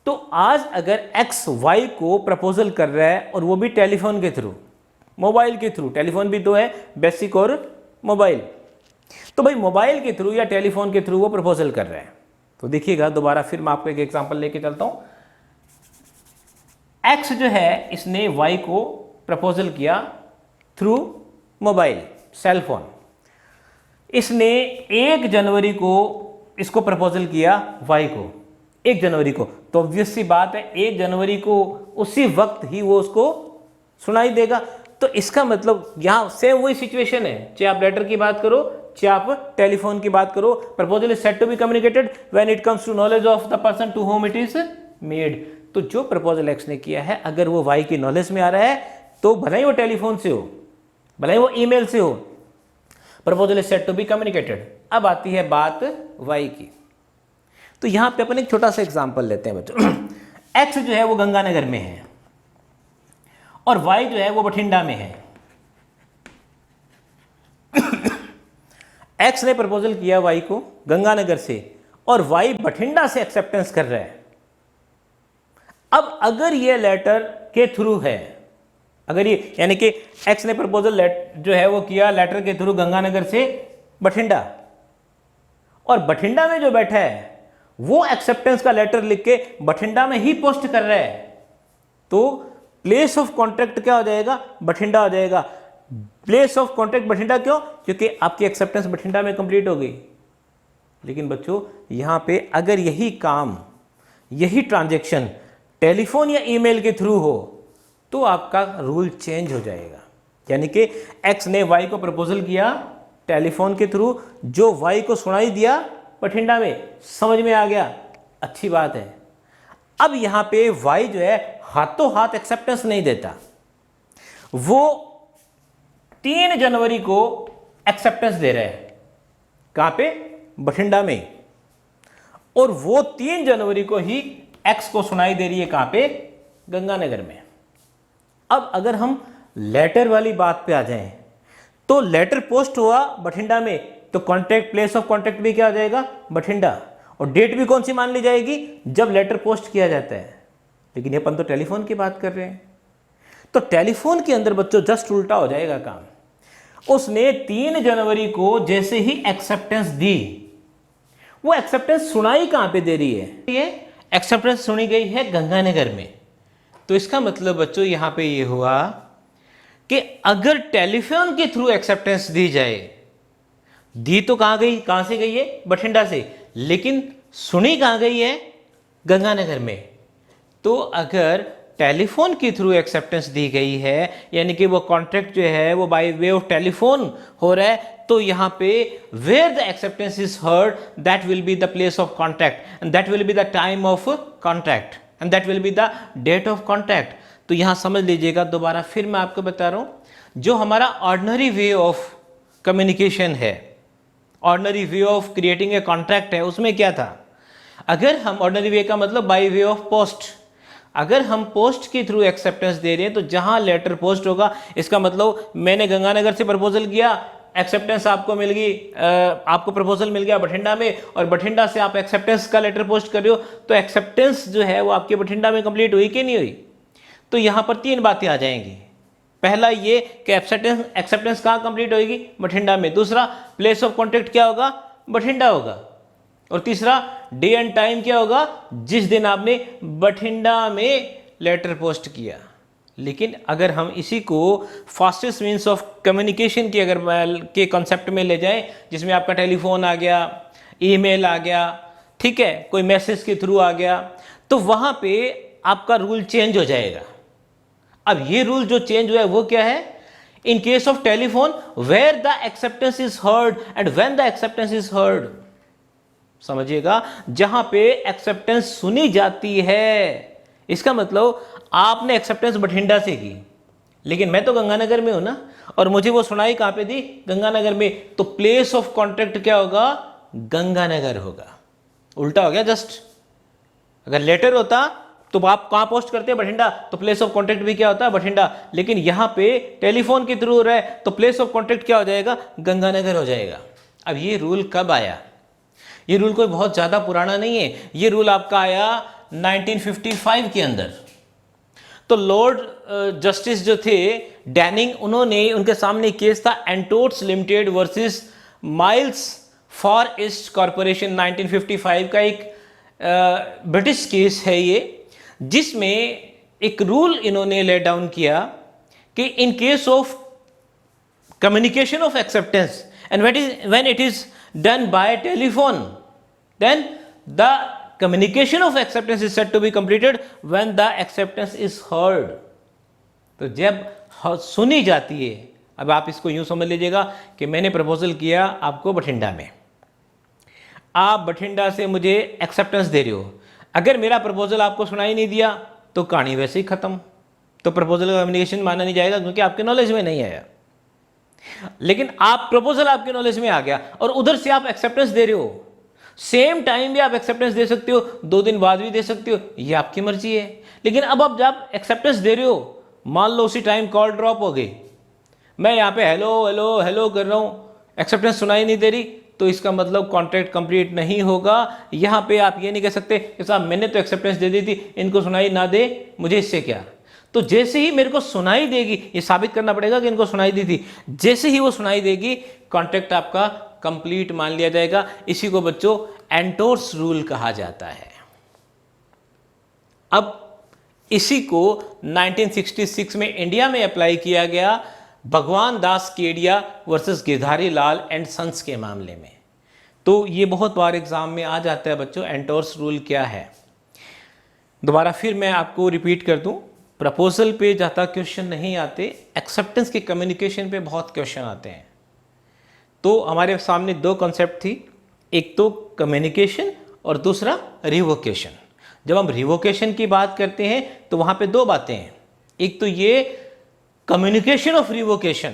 तो आज अगर एक्स वाई को प्रपोजल कर रहा है और वो भी टेलीफोन के थ्रू, मोबाइल के थ्रू, टेलीफोन भी दो है, बेसिक और मोबाइल। तो भाई मोबाइल के थ्रू या टेलीफोन के थ्रू वो प्रपोजल कर रहे हैं। तो देखिएगा, दोबारा फिर मैं आपको एक एग्जांपल लेके चलता हूं। एक्स जो है इसने वाई को प्रपोजल किया थ्रू मोबाइल, सेल फोन। इसने 1 जनवरी को इसको प्रपोजल किया वाई को, 1 जनवरी को। तो ऑब्वियस सी बात है 1 जनवरी को उसी वक्त ही वो उसको सुनाई देगा। तो इसका मतलब यहां सेम वही सिचुएशन है, चाहे आप लेटर की बात करो चाहे आप टेलीफोन की बात करो। Proposal is set to be communicated when it comes to knowledge of the person to whom it is made. तो जो प्रपोजल एक्स ने किया है अगर वो वाई की नॉलेज में आ रहा है तो भले ही वो टेलीफोन से हो, भले ही वो ईमेल से हो, proposal is set to be communicated. अब आती है बात वाई की। तो यहां पे अपन एक छोटा सा एग्जांपल लेते हैं बच्चों। एक्स जो है वो गंगानगर में है और वाई जो है वो बठिंडा में है। एक्स ने प्रपोजल किया वाई को गंगानगर से और वाई बठिंडा से एक्सेप्टेंस कर रहा है। अब अगर ये लेटर के थ्रू है, अगर ये यानी कि एक्स ने प्रपोजल जो है वो किया लेटर के थ्रू गंगानगर से बठिंडा, और बठिंडा में जो बैठा है वो एक्सेप्टेंस का लेटर लिख के बठिंडा में ही पोस्ट कर रहा है, तो प्लेस ऑफ कॉन्ट्रैक्ट क्या हो जाएगा? बठिंडा हो जाएगा। प्लेस ऑफ कॉन्ट्रैक्ट बठिंडा क्यों? क्योंकि आपकी एक्सेप्टेंस बठिंडा में कंप्लीट हो गई। लेकिन बच्चों यहां पे अगर यही काम, यही ट्रांजैक्शन टेलीफोन या ईमेल के थ्रू हो तो आपका रूल चेंज हो जाएगा। यानी कि एक्स ने वाई को प्रपोजल किया टेलीफोन के थ्रू, जो वाई को सुनाई दिया बठिंडा में, समझ में आ गया, अच्छी बात है। अब यहां पे वाई जो है हाथों हाथ एक्सेप्टेंस नहीं देता, वो 3 जनवरी को एक्सेप्टेंस दे रहा है। कहां पे? बठिंडा में। और वो 3 जनवरी को ही एक्स को सुनाई दे रही है कहां पे? गंगानगर में। अब अगर हम लेटर वाली बात पे आ जाएं तो लेटर पोस्ट हुआ बठिंडा में, तो कॉन्ट्रैक्ट, प्लेस ऑफ कॉन्ट्रैक्ट भी क्या हो जाएगा? बठिंडा। और डेट भी कौन सी मान ली जाएगी? जब लेटर पोस्ट किया जाता है। लेकिन ये अपन तो टेलीफोन की बात कर रहे हैं, तो टेलीफोन के अंदर बच्चों जस्ट उल्टा हो जाएगा काम। उसने 3 जनवरी को जैसे ही एक्सेप्टेंस दी, वो एक्सेप्टेंस सुनाई कहां पे दे रही है? ये एक्सेप्टेंस सुनी गई है गंगानगर में। तो इसका मतलब बच्चों यहां पे ये हुआ कि अगर टेलीफोन के थ्रू एक्सेप्टेंस दी जाए, दी तो कहां गई, कहां से गई है? बठिंडा से, लेकिन सुनी कहां गई है? गंगानगर में। तो अगर टेलीफोन के थ्रू एक्सेप्टेंस दी गई है, यानी कि वो कॉन्ट्रैक्ट जो है वो बाय वे ऑफ टेलीफोन हो रहा है, तो यहाँ पे where the acceptance is heard that will be the place of contract and that will be the time of contract and that will be the date of contract. तो यहाँ समझ लीजिएगा, दोबारा फिर मैं आपको बता रहा हूँ, जो हमारा ऑर्डिनरी वे ऑफ कम्युनिकेशन है, ordinary way of creating a contract है, उसमें क्या था, अगर हम ऑर्डिनरी वे का मतलब बाय वे ऑफ पोस्ट, अगर हम पोस्ट के थ्रू एक्सेप्टेंस दे रहे हैं तो जहां लेटर पोस्ट होगा, इसका मतलब मैंने गंगानगर से प्रपोजल किया, एक्सेप्टेंस आपको मिल गई, आपको प्रपोजल मिल गया बठिंडा में, और बठिंडा से आप एक्सेप्टेंस का लेटर पोस्ट कर रहे हो, तो एक्सेप्टेंस जो है वो आपके बठिंडा में कंप्लीट हुई कि नहीं हुई। तो यहां पर तीन बातें आ जाएंगी। पहला ये कि एक्सेप्टेंस कहाँ कंप्लीट होगी, बठिंडा में। दूसरा, प्लेस ऑफ कॉन्टैक्ट क्या होगा, बठिंडा होगा। और तीसरा, डे एंड टाइम क्या होगा, जिस दिन आपने बठिंडा में लेटर पोस्ट किया। लेकिन अगर हम इसी को फास्टेस्ट मीन्स ऑफ कम्युनिकेशन की अगर के कॉन्सेप्ट में ले जाएं, जिसमें आपका टेलीफोन आ गया, ईमेल आ गया, ठीक है, कोई मैसेज के थ्रू आ गया, तो वहां पे आपका रूल चेंज हो जाएगा। अब ये रूल जो चेंज हुआ है वो क्या है, in case of telephone where the acceptance is heard and when the acceptance is heard, समझिएगा, जहां पे एक्सेप्टेंस सुनी जाती है, इसका मतलब आपने एक्सेप्टेंस बठिंडा से की, लेकिन मैं तो गंगानगर में हूं ना, और मुझे वो सुनाई कहां पे दी, गंगानगर में, तो प्लेस ऑफ कॉन्ट्रैक्ट क्या होगा, गंगानगर होगा। उल्टा हो गया जस्ट। अगर लेटर होता तो आप कहां पोस्ट करते हैं, बठिंडा, तो प्लेस ऑफ कॉन्ट्रैक्ट भी क्या होता है, बठिंडा। लेकिन यहां पे टेलीफोन के थ्रू हो रहा है, तो प्लेस ऑफ कॉन्ट्रैक्ट क्या हो जाएगा, गंगानगर हो जाएगा। अब ये रूल कब आया, ये रूल कोई बहुत ज्यादा पुराना नहीं है, ये रूल आपका आया 1955 के अंदर। तो लॉर्ड जस्टिस जो थे डैनिंग, उन्होंने, उनके सामने केस था Entores limited versus Miles Far East Corporation, 1955 का एक ब्रिटिश केस है ये, जिसमें एक रूल इन्होंने ले डाउन किया कि इन case of communication of acceptance and when it is done by telephone, then the communication of acceptance is said to be completed when the acceptance is heard। तो जब सुनी जाती है, अब आप इसको यूं समझ लीजिएगा कि मैंने प्रपोजल किया आपको बठिंडा में, आप बठिंडा से मुझे एक्सेप्टेंस दे रहे हो, अगर मेरा प्रपोजल आपको सुनाई नहीं दिया तो कहानी वैसे ही खत्म, तो प्रपोजल का कम्युनिकेशन माना नहीं जाएगा क्योंकि आपके नॉलेज में नहीं आया। लेकिन आप प्रपोजल आपके नॉलेज में आ गया और उधर से आप एक्सेप्टेंस दे रहे हो, सेम टाइम भी आप एक्सेप्टेंस दे सकते हो, 2 दिन बाद भी दे सकते हो, ये आपकी मर्जी है। लेकिन अब आप जब एक्सेप्टेंस दे रहे हो, मान लो उसी टाइम कॉल ड्रॉप हो गई, मैं यहाँ पे हेलो हेलो हेलो कर रहा हूँ, एक्सेप्टेंस सुनाई नहीं दे रही, तो इसका मतलब कॉन्ट्रैक्ट कंप्लीट नहीं होगा। यहाँ पे आप ये नहीं कह सकते कि साहब मैंने तो एक्सेप्टेंस दे दी थी, इनको सुनाई ना दे, मुझे इससे क्या। तो जैसे ही मेरे को सुनाई देगी, ये साबित करना पड़ेगा कि इनको सुनाई दी थी, जैसे ही वो सुनाई देगी कॉन्ट्रैक्ट आपका कंप्लीट मान लिया जाएगा। इसी को बच्चों एंटोर्स रूल कहा जाता है। अब इसी को 1966 में इंडिया में अप्लाई किया गया Bhagwan Das Kedia versus Girdhari Lal and sons के मामले में। तो ये बहुत बार एग्जाम में आ जाता है बच्चों, एंटोर्स रूल क्या है। दोबारा फिर मैं आपको रिपीट कर दूं, प्रपोजल पे ज़्यादा क्वेश्चन नहीं आते, एक्सेप्टेंस के कम्युनिकेशन पे बहुत क्वेश्चन आते हैं। तो हमारे सामने 2 कॉन्सेप्ट थी, एक तो कम्युनिकेशन और दूसरा रिवोकेशन। जब हम रिवोकेशन की बात करते हैं तो वहाँ पे 2 बातें हैं, एक तो ये कम्युनिकेशन ऑफ रिवोकेशन,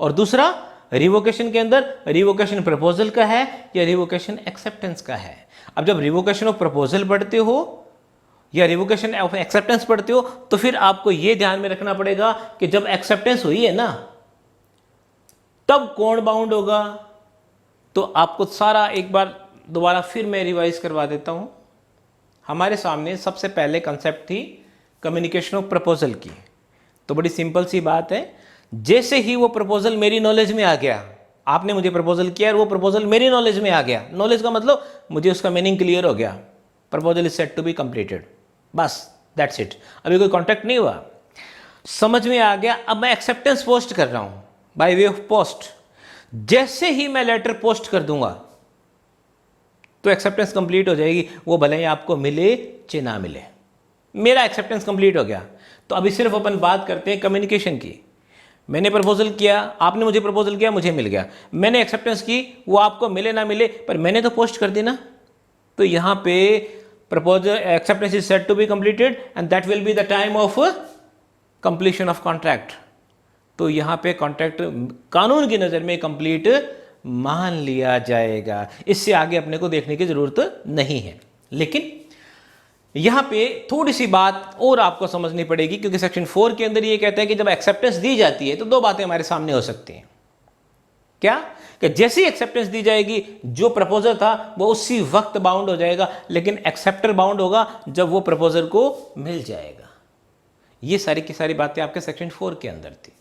और दूसरा रिवोकेशन के अंदर रिवोकेशन प्रपोजल का है या रिवोकेशन एक्सेप्टेंस का है। अब जब रिवोकेशन ऑफ प्रपोजल पढ़ते हो या रिवोकेशन ऑफ एक्सेप्टेंस पढ़ते हो तो फिर आपको यह ध्यान में रखना पड़ेगा कि जब एक्सेप्टेंस हुई है ना, तब कौन बाउंड होगा। तो आपको सारा एक बार दोबारा फिर मैं रिवाइज करवा देता हूं। हमारे सामने सबसे पहले कंसेप्ट थी कम्युनिकेशन ऑफ प्रपोजल की। तो बड़ी सिंपल सी बात है, जैसे ही वो प्रपोजल मेरी नॉलेज में आ गया, आपने मुझे प्रपोजल किया और वो प्रपोजल मेरी नॉलेज में आ गया, नॉलेज का मतलब मुझे उसका मीनिंग क्लियर हो गया, proposal is set to be completed, बस दैट्स इट। अभी कोई कॉन्टैक्ट नहीं हुआ, समझ में आ गया। अब मैं एक्सेप्टेंस पोस्ट कर रहा हूं बाय वे ऑफ पोस्ट। जैसे ही मैं लेटर पोस्ट कर दूंगा तो एक्सेप्टेंस कंप्लीट हो जाएगी, वो भले ही आपको मिले चाहे ना मिले। मेरा एक्सेप्टेंस कंप्लीट हो गया। तो अभी सिर्फ अपन बात करते हैं कम्युनिकेशन की। मैंने प्रपोजल किया, आपने मुझे प्रपोजल किया, मुझे मिल गया, मैंने एक्सेप्टेंस की, वो आपको मिले ना मिले पर मैंने तो पोस्ट कर दी ना। तो यहाँ पे proposal acceptance is set to be completed and that will be the time of completion of contract. तो यहाँ पे कॉन्ट्रैक्ट कानून की नज़र में कंप्लीट मान लिया जाएगा। इससे आगे अपने को देखने की जरूरत नहीं है। लेकिन यहां पे थोड़ी सी बात और आपको समझनी पड़ेगी, क्योंकि सेक्शन 4 के अंदर ये कहता है कि जब एक्सेप्टेंस दी जाती है तो दो बातें हमारे सामने हो सकती हैं। क्या कि जैसी एक्सेप्टेंस दी जाएगी, जो प्रपोजल था वो उसी वक्त बाउंड हो जाएगा, लेकिन एक्सेप्टर बाउंड होगा जब वो प्रपोजल को मिल जाएगा। ये सारी की सारी बातें आपके सेक्शन 4 के अंदर थी।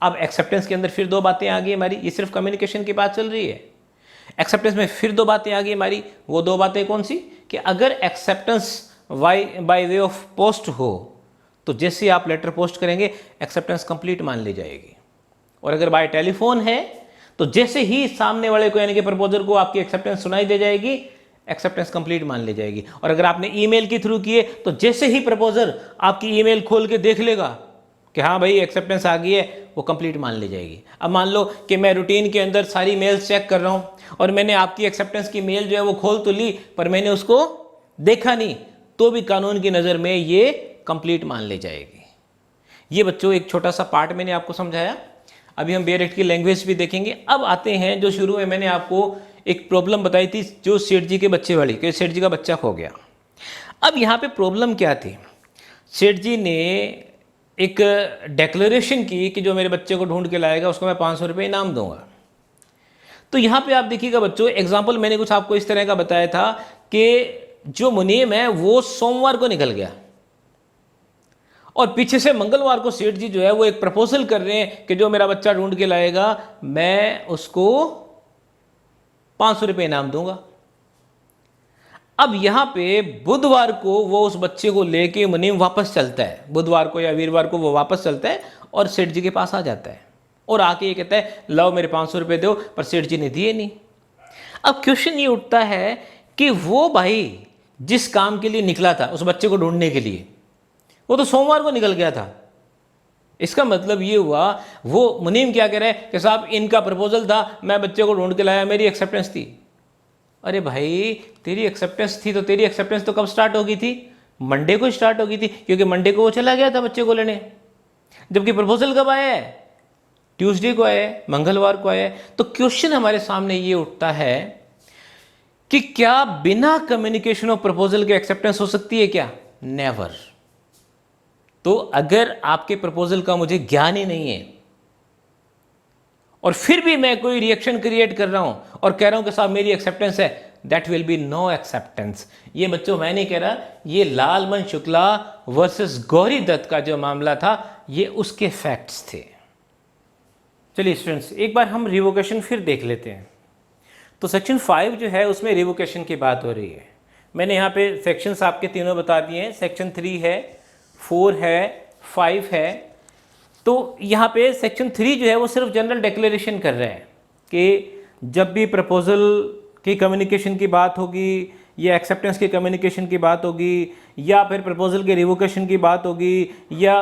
अब एक्सेप्टेंस के अंदर फिर दो बातें आ गई हमारी। ये सिर्फ कम्युनिकेशन की बात चल रही है। एक्सेप्टेंस में फिर दो बातें आ गई हमारी। वो दो बातें कौन सी? कि अगर acceptance bye way of post हो तो जैसे आप लेटर पोस्ट करेंगे एक्सेप्टेंस कंप्लीट मान ली जाएगी, और अगर बाय टेलीफोन है तो जैसे ही सामने वाले को यानी कि प्रपोजर को आपकी एक्सेप्टेंस सुनाई दे जाएगी, एक्सेप्टेंस कंप्लीट मान ली जाएगी। और अगर आपने ईमेल के थ्रू किए तो जैसे ही प्रपोजर आपकी ईमेल खोल के देख लेगा कि हाँ भाई एक्सेप्टेंस आ गई है, वो कंप्लीट मान ली जाएगी। अब मान लो कि मैं रूटीन के अंदर सारी मेल्स चेक कर रहा हूं और मैंने आपकी एक्सेप्टेंस की मेल जो है वो खोल तो ली, पर मैंने उसको देखा नहीं, तो भी कानून की नज़र में ये कंप्लीट मान ली जाएगी। ये बच्चों एक छोटा सा पार्ट मैंने आपको समझाया। अभी हम बेयर एक्ट की लैंग्वेज भी देखेंगे। अब आते हैं जो शुरू में मैंने आपको एक प्रॉब्लम बताई थी, जो सेठ जी के बच्चे वाली, कि सेठ जी का बच्चा खो गया। अब यहाँ पे प्रॉब्लम क्या थी? सेठ जी ने एक डेक्लेरेशन की कि जो मेरे बच्चे को ढूंढ के लाएगा उसको मैं 500 रुपये इनाम दूंगा। तो यहाँ पे आप देखिएगा बच्चों, एग्जाम्पल मैंने कुछ आपको इस तरह का बताया था कि जो मुनीम है वो सोमवार को निकल गया और पीछे से मंगलवार को सेठ जी जो है वो एक प्रपोजल कर रहे हैं कि जो मेरा बच्चा ढूंढ के लाएगा मैं उसको 500 रुपये इनाम दूंगा। अब यहां पे बुधवार को वो उस बच्चे को लेके मुनीम वापस चलता है, बुधवार को या वीरवार को वो वापस चलता है और सेठ जी के पास आ जाता है और आके ये कहता है लाओ मेरे 500 रुपये दो, पर सेठ जी ने दिए नहीं। अब क्वेश्चन ये उठता है कि वो भाई जिस काम के लिए निकला था उस बच्चे को ढूंढने के लिए, वो तो सोमवार को निकल गया था। इसका मतलब ये हुआ वो मुनीम क्या कह रहे हैं कि साहब इनका प्रपोजल था, मैं बच्चे को ढूंढ के लाया, मेरी एक्सेप्टेंस थी। अरे भाई तेरी एक्सेप्टेंस थी तो तेरी एक्सेप्टेंस तो कब स्टार्ट होगी थी? मंडे को स्टार्ट होगी थी, क्योंकि मंडे को वो चला गया था बच्चे को लेने। जबकि प्रपोजल कब आया है? ट्यूसडे को आया है, मंगलवार को आया है। तो क्वेश्चन हमारे सामने ये उठता है कि क्या बिना कम्युनिकेशन ऑफ प्रपोजल के एक्सेप्टेंस हो सकती है क्या? नेवर। तो अगर आपके प्रपोजल का मुझे ज्ञान ही नहीं है और फिर भी मैं कोई रिएक्शन क्रिएट कर रहा हूं और कह रहा हूं कि साहब मेरी एक्सेप्टेंस है, that will be no acceptance. ये बच्चों मैं नहीं कह रहा, ये लालमन शुक्ला वर्सेस गौरी दत्त का जो मामला था ये उसके फैक्ट्स थे। चलिए स्टूडेंट्स, एक बार हम रिवोकेशन फिर देख लेते हैं। तो सेक्शन 5 जो है उसमें रिवोकेशन की बात हो रही है। मैंने यहाँ पे सेक्शंस आपके तीनों बता दिए हैं। सेक्शन 3 है, 4 है, 5 है। तो यहाँ पे सेक्शन 3 जो है वो सिर्फ जनरल डिक्लेरेशन कर रहे हैं कि जब भी प्रपोजल की कम्युनिकेशन की बात होगी या एक्सेप्टेंस की कम्युनिकेशन की बात होगी या फिर प्रपोजल के रिवोकेशन की बात होगी या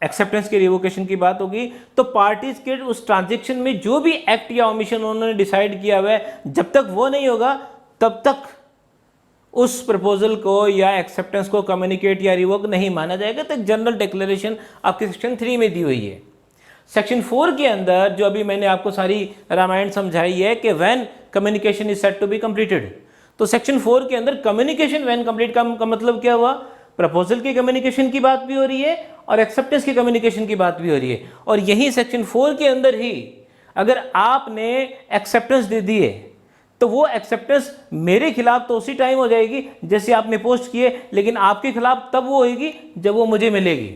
एक्सेप्टेंस के रिवोकेशन की बात होगी, तो पार्टीज के उस ट्रांजेक्शन में जो भी एक्ट या ओमिशन उन्होंने डिसाइड किया हुआ है, जब तक वो नहीं होगा तब तक उस प्रपोजल को या एक्सेप्टेंस को कम्युनिकेट या रिवोक नहीं माना जाएगा। तो जनरल डिक्लेरेशन आपके सेक्शन 3 में दी हुई है। सेक्शन 4 के अंदर जो अभी मैंने आपको सारी रामायण समझाई है कि when communication is set to be completed, तो सेक्शन 4 के अंदर कम्युनिकेशन व्हेन कंप्लीट का मतलब क्या हुआ? प्रपोजल की कम्युनिकेशन की बात भी हो रही है और एक्सेप्टेंस की कम्युनिकेशन की बात भी हो रही है। और यही सेक्शन 4 के अंदर ही अगर आपने एक्सेप्टेंस दे दी है तो वो एक्सेप्टेंस मेरे खिलाफ तो उसी टाइम हो जाएगी जैसे आपने पोस्ट किए, लेकिन आपके खिलाफ तब वो होगी जब वो मुझे मिलेगी।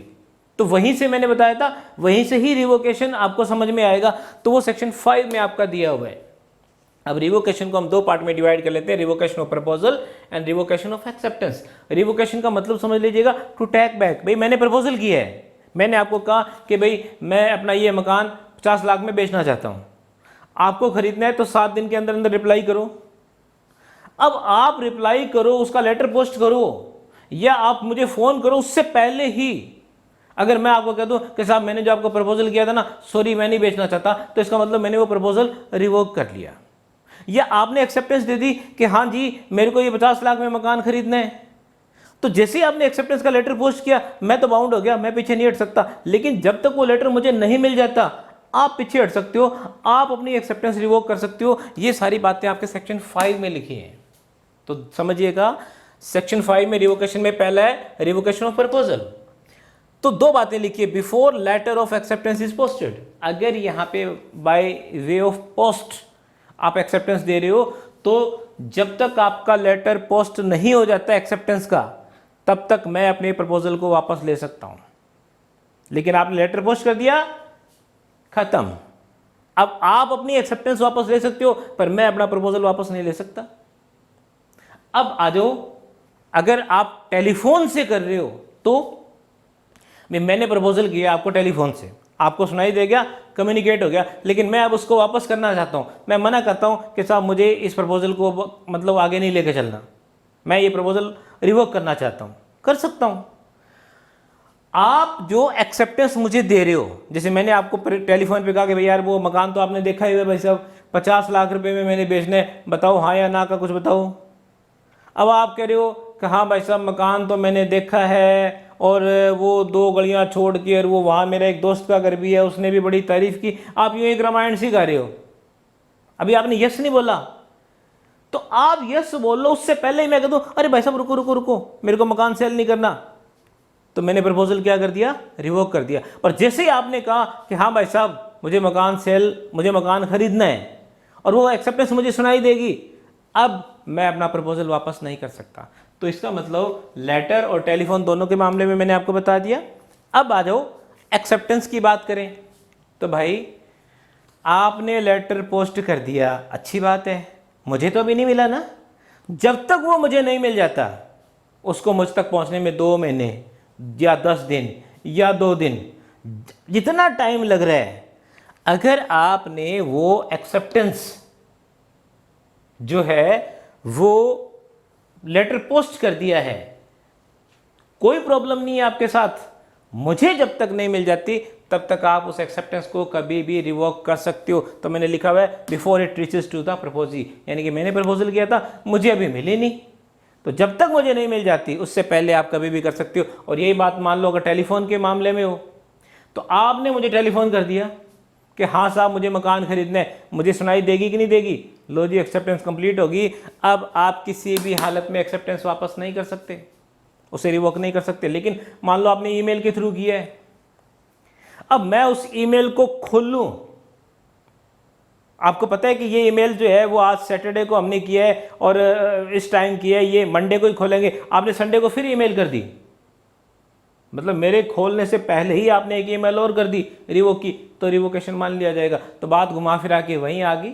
तो वहीं से मैंने बताया था, वहीं से ही रिवोकेशन आपको समझ में आएगा। तो वो सेक्शन 5 में आपका दिया हुआ है। अब रिवोकेशन को हम दो पार्ट में डिवाइड कर लेते हैं, revocation of proposal and revocation of acceptance. Revocation का मतलब समझ लीजिएगा टू टेक बैक। भाई मैंने प्रपोजल किया है, मैंने आपको कहा कि भाई मैं अपना ये मकान 50 लाख में बेचना चाहता हूँ, आपको खरीदना है तो 7 दिन के अंदर अंदर रिप्लाई करो। अब आप रिप्लाई करो, उसका लेटर पोस्ट करो, या आप मुझे फ़ोन करो उससे पहले ही अगर मैं आपको कह दूं कि साहब मैंने जो आपको प्रपोजल किया था ना, सॉरी मैं नहीं बेचना चाहता, तो इसका मतलब मैंने वो प्रपोजल रिवोक कर लिया। या आपने एक्सेप्टेंस दे दी कि हाँ जी मेरे को ये 50 लाख में मकान खरीदना है, तो जैसे ही आपने एक्सेप्टेंस का लेटर पोस्ट किया मैं तो बाउंड हो गया, मैं पीछे नहीं हट सकता। लेकिन जब तक वो लेटर मुझे नहीं मिल जाता आप पीछे हट सकते हो, आप अपनी एक्सेप्टेंस रिवोक कर सकते हो। ये सारी बातें आपके सेक्शन 5 में लिखी हैं। तो समझिएगा, सेक्शन 5 में रिवोकेशन में पहला है रिवोकेशन ऑफ प्रपोजल। तो दो बातें लिखिए, before letter of acceptance is posted. अगर यहां पे बाय वे ऑफ पोस्ट आप एक्सेप्टेंस दे रहे हो, तो जब तक आपका लेटर पोस्ट नहीं हो जाता एक्सेप्टेंस का, तब तक मैं अपने प्रपोजल को वापस ले सकता हूं। लेकिन आपने लेटर पोस्ट कर दिया, खत्म। अब आप अपनी एक्सेप्टेंस वापस ले सकते हो, पर मैं अपना प्रपोजल वापस नहीं ले सकता। अब आ जाओ, अगर आप टेलीफोन से कर रहे हो तो मैंने प्रपोजल किया आपको टेलीफोन से, आपको सुनाई दे गया, कम्युनिकेट हो गया, लेकिन मैं अब उसको वापस करना चाहता हूं। मैं मना करता हूं कि साहब मुझे इस प्रपोजल को मतलब आगे नहीं लेके चलना, मैं ये प्रपोजल रिवोक करना चाहता हूं, कर सकता हूं। आप जो एक्सेप्टेंस मुझे दे रहे हो, जैसे मैंने आपको टेलीफोन पे कहा कि भाई यार वो मकान तो आपने देखा ही है भाई साहब, 50 लाख रुपए में मैंने बेचना है, बताओ हाँ या ना का कुछ बताओ। अब आप कह रहे हो कि हाँ भाई साहब मकान तो मैंने देखा है, और वो 2 गलियां छोड़ के, और वो वहाँ मेरा एक दोस्त का घर भी है, उसने भी बड़ी तारीफ की। आप यूँ एक रामायण सी गा रहे हो। अभी आपने यस नहीं बोला, तो आप यस बोल लो, उससे पहले ही मैं कह दूं अरे भाई साहब रुको रुको रुको, मेरे को मकान सेल नहीं करना, तो मैंने प्रपोजल क्या कर दिया, रिवोक कर दिया। पर जैसे ही आपने कहा कि हाँ भाई साहब मुझे मकान खरीदना है, और वो एक्सेप्टेंस मुझे सुनाई देगी, अब मैं अपना प्रपोजल वापस नहीं कर सकता। तो इसका मतलब लेटर और टेलीफोन दोनों के मामले में मैंने आपको बता दिया। अब आ जाओ एक्सेप्टेंस की बात करें, तो भाई आपने लेटर पोस्ट कर दिया, अच्छी बात है, मुझे तो अभी नहीं मिला ना। जब तक वो मुझे नहीं मिल जाता, उसको मुझ तक पहुंचने में 2 महीने या 10 दिन या 2 दिन, जितना टाइम लग रहा है, अगर आपने वो एक्सेप्टेंस जो है वो लेटर पोस्ट कर दिया है, कोई प्रॉब्लम नहीं है आपके साथ। मुझे जब तक नहीं मिल जाती तब तक आप उस एक्सेप्टेंस को कभी भी रिवोक कर सकते हो। तो मैंने लिखा हुआ है before it reaches to the proposee, यानी कि मैंने प्रपोजल किया था, मुझे अभी मिली नहीं, तो जब तक मुझे नहीं मिल जाती उससे पहले आप कभी भी कर सकते हो। और यही बात मान लो अगर टेलीफोन के मामले में हो, तो आपने मुझे टेलीफोन कर दिया कि हाँ साहब मुझे मकान खरीदना है, मुझे सुनाई देगी कि नहीं देगी, लो जी एक्सेप्टेंस कंप्लीट होगी। अब आप किसी भी हालत में एक्सेप्टेंस वापस नहीं कर सकते, उसे रिवोक नहीं कर सकते। लेकिन मान लो आपने ईमेल के थ्रू किया है, अब मैं उस ईमेल को खोल लूं, आपको पता है कि ये ईमेल जो है वो आज सैटरडे को हमने किया है और इस टाइम किया है, ये मंडे को ही खोलेंगे, आपने संडे को फिर ईमेल कर दी, मतलब मेरे खोलने से पहले ही आपने एक ईमेल और कर दी रिवोक की, तो रिवोकेशन मान लिया जाएगा। तो बात घुमा फिरा के वहीं आ गई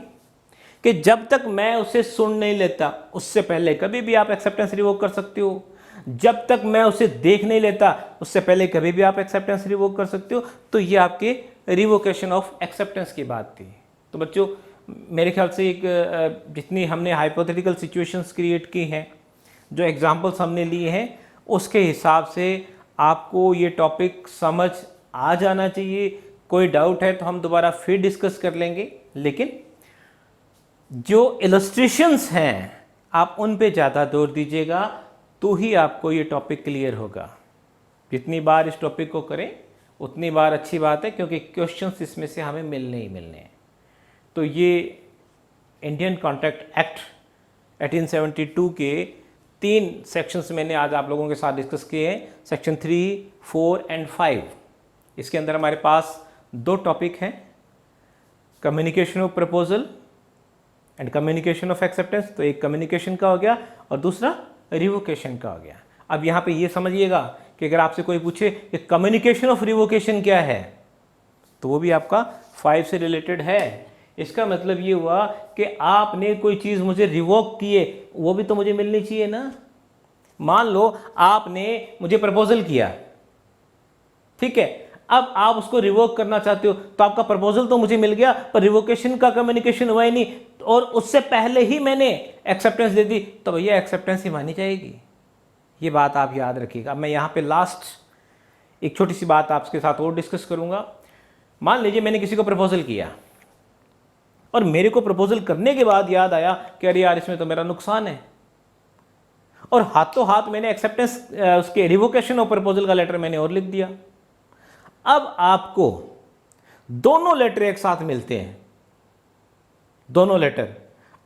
कि जब तक मैं उसे सुन नहीं लेता उससे पहले कभी भी आप एक्सेप्टेंस रिवोक कर सकते हो, जब तक मैं उसे देख नहीं लेता उससे पहले कभी भी आप एक्सेप्टेंस रिवोक कर सकते हो। तो ये आपके रिवोकेशन ऑफ एक्सेप्टेंस की बात थी। तो बच्चों मेरे ख्याल से एक जितनी हमने हाइपोथेटिकल सिचुएशंस क्रिएट की हैं, जो एग्जांपल्स हमने लिए हैं, उसके हिसाब से आपको ये टॉपिक समझ आ जाना चाहिए। कोई डाउट है तो हम दोबारा फिर डिस्कस कर लेंगे, लेकिन जो इलस्ट्रेशंस हैं आप उन पे ज़्यादा जोर दीजिएगा, तो ही आपको ये टॉपिक क्लियर होगा। जितनी बार इस टॉपिक को करें उतनी बार अच्छी बात है, क्योंकि क्वेश्चंस इसमें से हमें मिलने ही मिलने हैं। तो ये इंडियन कॉन्ट्रैक्ट एक्ट 1872 के 3 सेक्शंस मैंने आज आप लोगों के साथ डिस्कस किए हैं, सेक्शन 3, 4 एंड 5। इसके अंदर हमारे पास 2 टॉपिक हैं, communication of proposal and communication of acceptance. तो एक कम्युनिकेशन का हो गया और दूसरा रिवोकेशन का हो गया। अब यहाँ पे ये समझिएगा कि अगर आपसे कोई पूछे कि कम्युनिकेशन ऑफ रिवोकेशन क्या है, तो वो भी आपका 5 से रिलेटेड है। इसका मतलब ये हुआ कि आपने कोई चीज़ मुझे रिवोक की है, वो भी तो मुझे मिलनी चाहिए ना। मान लो आपने मुझे प्रपोजल किया, ठीक है, अब आप उसको रिवोक करना चाहते हो, तो आपका प्रपोजल तो मुझे मिल गया, पर रिवोकेशन का कम्युनिकेशन हुआ ही नहीं, और उससे पहले ही मैंने एक्सेप्टेंस दे दी, तो भैया एक्सेप्टेंस ही मानी जाएगी। ये बात आप याद रखिएगा। मैं यहाँ पे लास्ट एक छोटी सी बात आपके साथ और डिस्कस करूँगा। मान लीजिए मैंने किसी को प्रपोजल किया और मेरे को प्रपोजल करने के बाद याद आया कि अरे यार इसमें तो मेरा नुकसान है, और हाथों हाथ मैंने एक्सेप्टेंस उसके रिवोकेशन ऑफ प्रपोजल का लेटर मैंने और लिख दिया। अब आपको दोनों लेटर एक साथ मिलते हैं, दोनों लेटर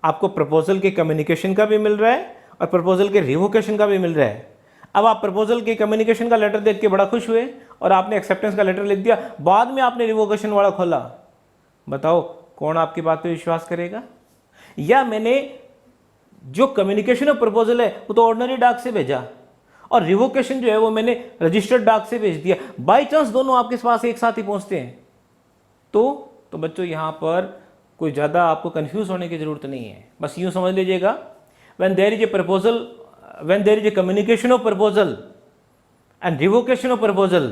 आपको प्रपोजल के कम्युनिकेशन का भी मिल रहा है और प्रपोजल के रिवोकेशन का भी मिल रहा है। अब आप प्रपोजल के कम्युनिकेशन का लेटर देख के बड़ा खुश हुए और आपने एक्सेप्टेंस का लेटर लिख दिया, बाद में आपने रिवोकेशन वाला खोला, बताओ कौन आपकी बात पे विश्वास करेगा? या मैंने जो कम्युनिकेशन ऑफ प्रपोजल है वो तो ऑर्डिनरी डाक से भेजा और रिवोकेशन जो है वो मैंने रजिस्टर्ड डाक से भेज दिया, बाई चांस दोनों आपके पास एक साथ ही पहुंचते हैं, तो बच्चों यहाँ पर कोई ज़्यादा आपको कंफ्यूज होने की ज़रूरत नहीं है। बस यूँ समझ लीजिएगा, when there is a proposal, when there is a communication of proposal and revocation of proposal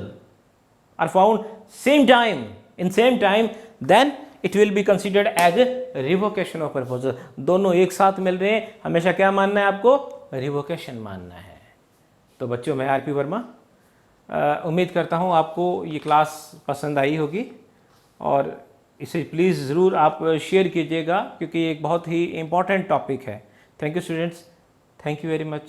are found same time, in same time, then it will be considered as a revocation of proposal। दोनों एक साथ मिल रहे हैं, हमेशा क्या मानना है आपको? रिवोकेशन मानना है। तो बच्चों मैं आरपी वर्मा, उम्मीद करता हूँ आपको ये क्लास पसंद आई होगी और इसे प्लीज़ ज़रूर आप शेयर कीजिएगा क्योंकि ये एक बहुत ही इम्पॉर्टेंट टॉपिक है। Thank you students, thank you very much.